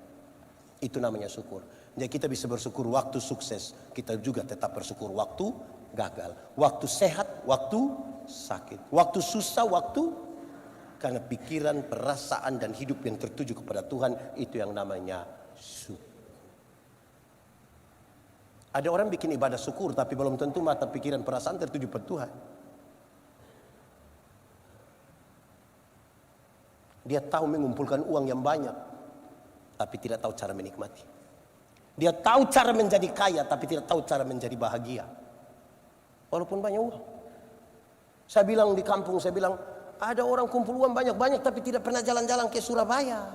Itu namanya syukur. Jadi kita bisa bersyukur waktu sukses, kita juga tetap bersyukur waktu gagal, waktu sehat, waktu sakit, waktu susah, waktu, karena pikiran, perasaan dan hidup yang tertuju kepada Tuhan itu yang namanya syukur. Ada orang bikin ibadah syukur tapi belum tentu mata pikiran perasaan tertuju pada Tuhan. Dia tahu mengumpulkan uang yang banyak tapi tidak tahu cara menikmati. Dia tahu cara menjadi kaya tapi tidak tahu cara menjadi bahagia. Walaupun banyak uang. Saya bilang di kampung, saya bilang ada orang kumpul uang banyak-banyak tapi tidak pernah jalan-jalan ke Surabaya.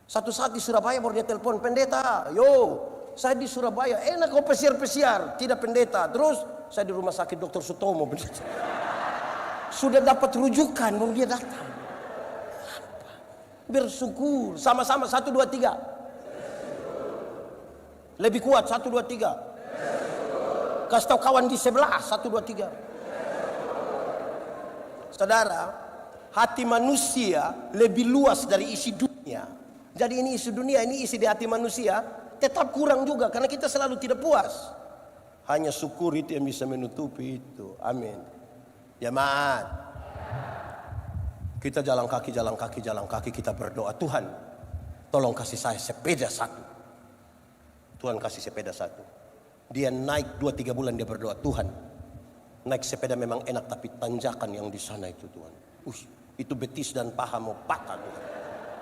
Satu saat di Surabaya baru dia telepon, pendeta, yo saya di Surabaya, enak kau pesiar-pesiar, tidak pendeta. Terus saya di rumah sakit Dr. Sutomo, sudah dapat rujukan baru dia datang. Bersyukur, sama-sama 1, 2, 3. Lebih kuat 1, 2, 3. Kasih tahu kawan di sebelah 1, 2, 3. Saudara, hati manusia lebih luas dari isi dunia. Jadi ini isi dunia, ini isi di hati manusia. Tetap kurang juga karena kita selalu tidak puas. Hanya syukur itu yang bisa menutupi itu. Amin. Jemaat, kita jalan kaki kita berdoa, Tuhan tolong kasih saya sepeda 1. Tuhan kasih sepeda 1. Dia naik 2-3 bulan dia berdoa, Tuhan naik sepeda memang enak tapi tanjakan yang di sana itu Tuhan, itu betis dan paha mau patah Tuhan.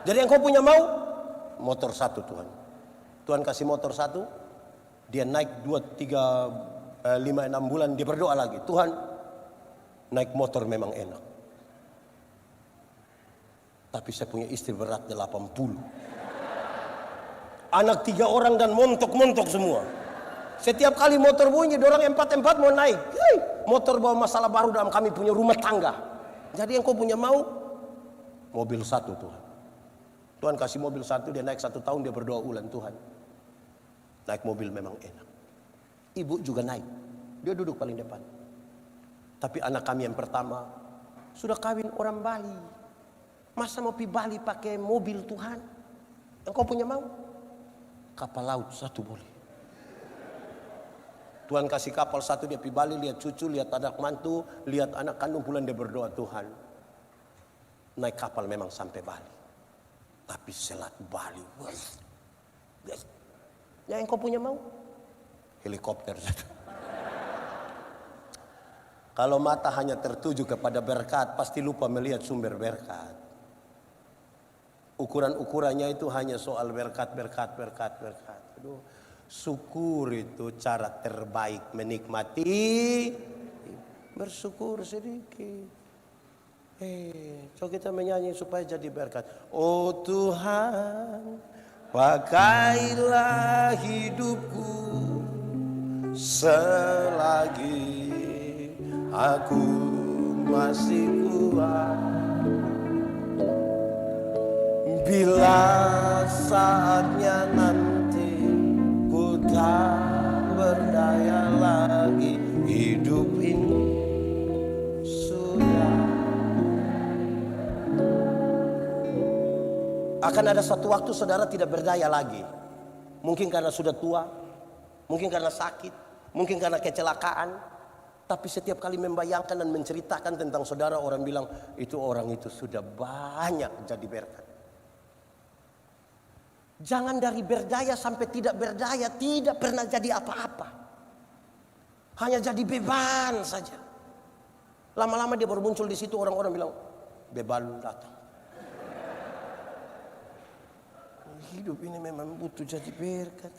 Jadi yang kau punya mau motor 1 Tuhan. Tuhan kasih motor 1, dia naik 2, 3, 5, 6 bulan dia berdoa lagi, Tuhan naik motor memang enak tapi saya punya istri berat 80, anak 3 orang dan montok-montok semua. Setiap kali motor bunyi dorang 4 mau naik, motor bawa masalah baru dalam kami punya rumah tangga. Jadi yang kau punya mau mobil 1 Tuhan. Tuhan kasih mobil 1, dia naik 1 tahun dia berdoa ulang, Tuhan naik mobil memang enak. Ibu juga naik, dia duduk paling depan. Tapi anak kami yang pertama sudah kawin orang Bali. Masa mau pergi Bali pakai mobil Tuhan? Yang kau punya mau kapal laut 1 boleh. Tuhan kasih kapal 1 dia pergi Bali, lihat cucu, lihat anak mantu, lihat anak kandung, pulang dia berdoa, Tuhan naik kapal memang sampai Bali. Tapi selat Bali, yang kau punya mau helikopter. Kalau mata hanya tertuju kepada berkat, pasti lupa melihat sumber berkat. Ukuran-ukurannya itu hanya soal berkat. Aduh, syukur itu cara terbaik menikmati. Bersyukur sedikit. Coba kita menyanyi supaya jadi berkat. Oh Tuhan, pakailah hidupku selagi aku masih kuat. Bila saatnya nanti ku tak berdaya lagi, hidup ini sudah. Akan ada suatu waktu saudara tidak berdaya lagi. Mungkin karena sudah tua, mungkin karena sakit, mungkin karena kecelakaan. Tapi setiap kali membayangkan dan menceritakan tentang saudara, orang bilang itu orang itu sudah banyak jadi berkat. Jangan dari berdaya sampai tidak berdaya, tidak pernah jadi apa-apa. Hanya jadi beban saja. Lama-lama dia baru muncul di situ, orang-orang bilang beban datang. Hidup ini memang butuh jadi berkat.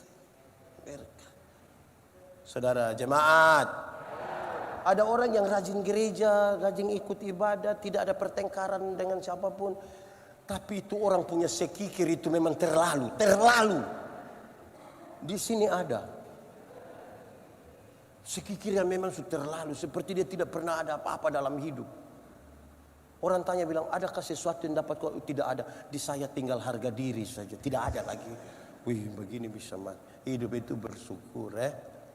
Saudara jemaat, ada orang yang rajin gereja, rajin ikut ibadah, tidak ada pertengkaran dengan siapapun. Tapi itu orang punya sekikir itu memang terlalu. Di sini ada sekikir yang memang sudah terlalu, seperti dia tidak pernah ada apa-apa dalam hidup. Orang tanya bilang, adakah sesuatu yang dapat kau? Tidak ada. Di saya tinggal harga diri saja, tidak ada lagi. Wih, begini bisa mati. Hidup itu bersyukur,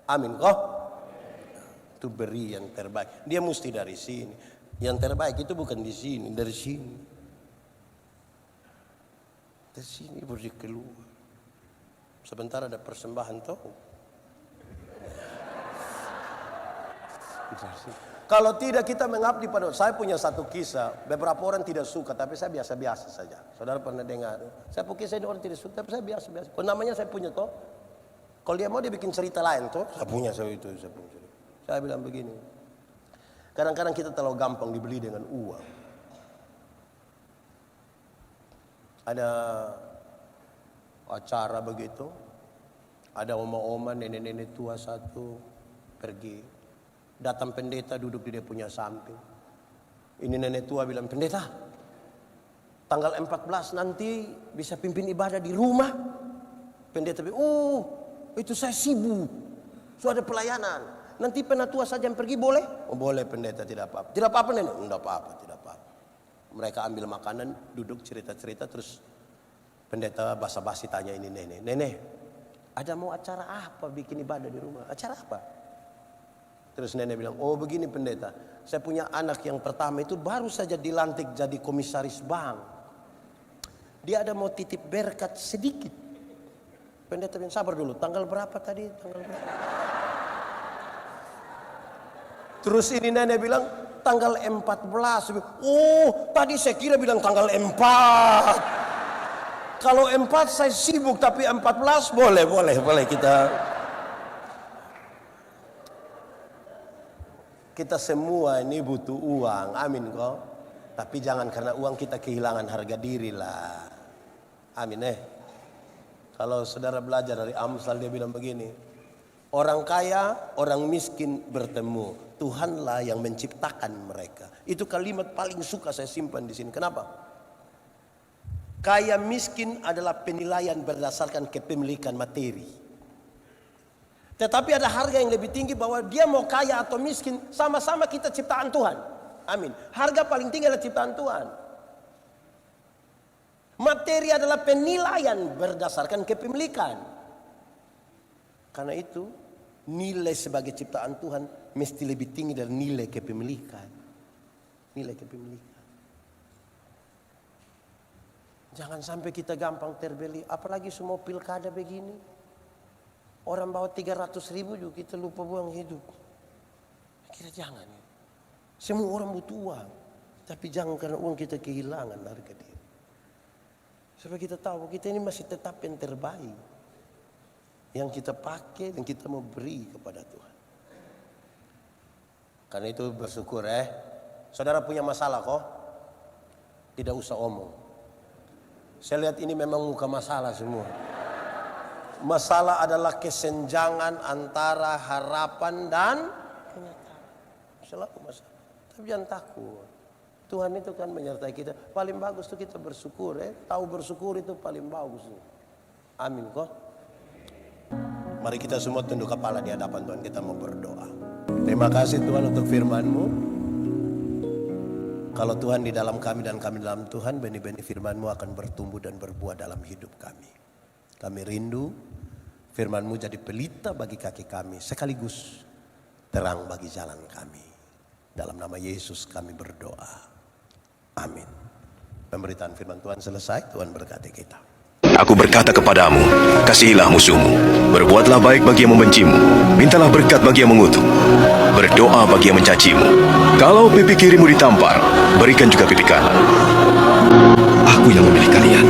amin kok. Itu beri yang terbaik. Dia mesti dari sini. Yang terbaik itu bukan di sini, dari sini. Dari sini baru keluar. Sebentar ada persembahan toh. Kalau tidak kita mengabdi pada, saya punya satu kisah, beberapa orang tidak suka, tapi saya biasa-biasa saja. Saudara pernah dengar? Saya punya kisah ini orang tidak suka, tapi saya biasa-biasa. Kalau namanya saya punya toh. Kalau dia mau dia bikin cerita lain toh, saya punya itu, saya punya. Saya bilang begini, kadang-kadang kita terlalu gampang dibeli dengan uang. Ada acara begitu, ada oma-oma, nenek-nenek tua satu pergi. Datang pendeta duduk di dia punya samping. Ini nenek tua bilang, pendeta, tanggal 14 nanti bisa pimpin ibadah di rumah. Pendeta bilang, oh itu saya sibuk, sudah ada pelayanan. Nanti penatua saja yang pergi boleh? Oh boleh pendeta, tidak apa-apa. Tidak apa-apa nenek? Tidak apa-apa, tidak apa-apa. Mereka ambil makanan, duduk cerita-cerita, terus pendeta basa-basi tanya ini nenek. Nenek, ada mau acara apa bikin ibadah di rumah? Acara apa? Terus nenek bilang, oh begini pendeta, saya punya anak yang pertama itu baru saja dilantik jadi komisaris bank. Dia ada mau titip berkat sedikit. Pendeta bilang, sabar dulu, tanggal berapa tadi? Tanggal berapa? Terus ini nenek bilang, tanggal 14. Oh tadi saya kira bilang tanggal 4. Kalau 4 saya sibuk, tapi 14 boleh kita. Kita semua ini butuh uang, amin kok. Tapi jangan karena uang kita kehilangan harga diri lah. Amin Kalau saudara belajar dari Amsal dia bilang begini. Orang kaya, orang miskin bertemu. Tuhanlah yang menciptakan mereka. Itu kalimat paling suka saya simpan di sini. Kenapa? Kaya miskin adalah penilaian berdasarkan kepemilikan materi. Tetapi ada harga yang lebih tinggi bahwa dia mau kaya atau miskin, sama-sama kita ciptaan Tuhan. Amin. Harga paling tinggi adalah ciptaan Tuhan. Materi adalah penilaian berdasarkan kepemilikan. Karena itu nilai sebagai ciptaan Tuhan mesti lebih tinggi dari nilai kepemilikan. Nilai kepemilikan. Jangan sampai kita gampang terbeli, apalagi semua pilkada begini. Orang bawa 300.000 juga kita lupa buang hidup. Kira jangan. Semua orang butuh uang. Tapi jangan karena uang kita kehilangan harga diri. Supaya kita tahu kita ini masih tetap yang terbaik. Yang kita pakai dan kita mau beri kepada Tuhan. Karena itu bersyukur Saudara punya masalah kok. Tidak usah omong. Saya lihat ini memang muka masalah semua. Masalah adalah kesenjangan antara harapan dan kenyataan. Selalu masalah. Tapi jangan takut. Tuhan itu kan menyertai kita. Paling bagus itu kita bersyukur. Tahu bersyukur itu paling bagus. Amin kok. Mari kita semua tunduk kepala di hadapan Tuhan. Kita mau berdoa. Terima kasih Tuhan untuk firman-Mu. Kalau Tuhan di dalam kami dan kami dalam Tuhan, benih-benih firman-Mu akan bertumbuh dan berbuah dalam hidup kami. Kami rindu firman-Mu jadi pelita bagi kaki kami, sekaligus terang bagi jalan kami. Dalam nama Yesus kami berdoa. Amin. Pemberitaan firman Tuhan selesai, Tuhan berkati kita. Aku berkata kepadamu, kasihilah musuhmu, berbuatlah baik bagi yang membencimu, mintalah berkat bagi yang mengutuk, berdoa bagi yang mencacimu. Kalau pipi kirimu ditampar, berikan juga pipi kanan. Aku yang memilih kalian.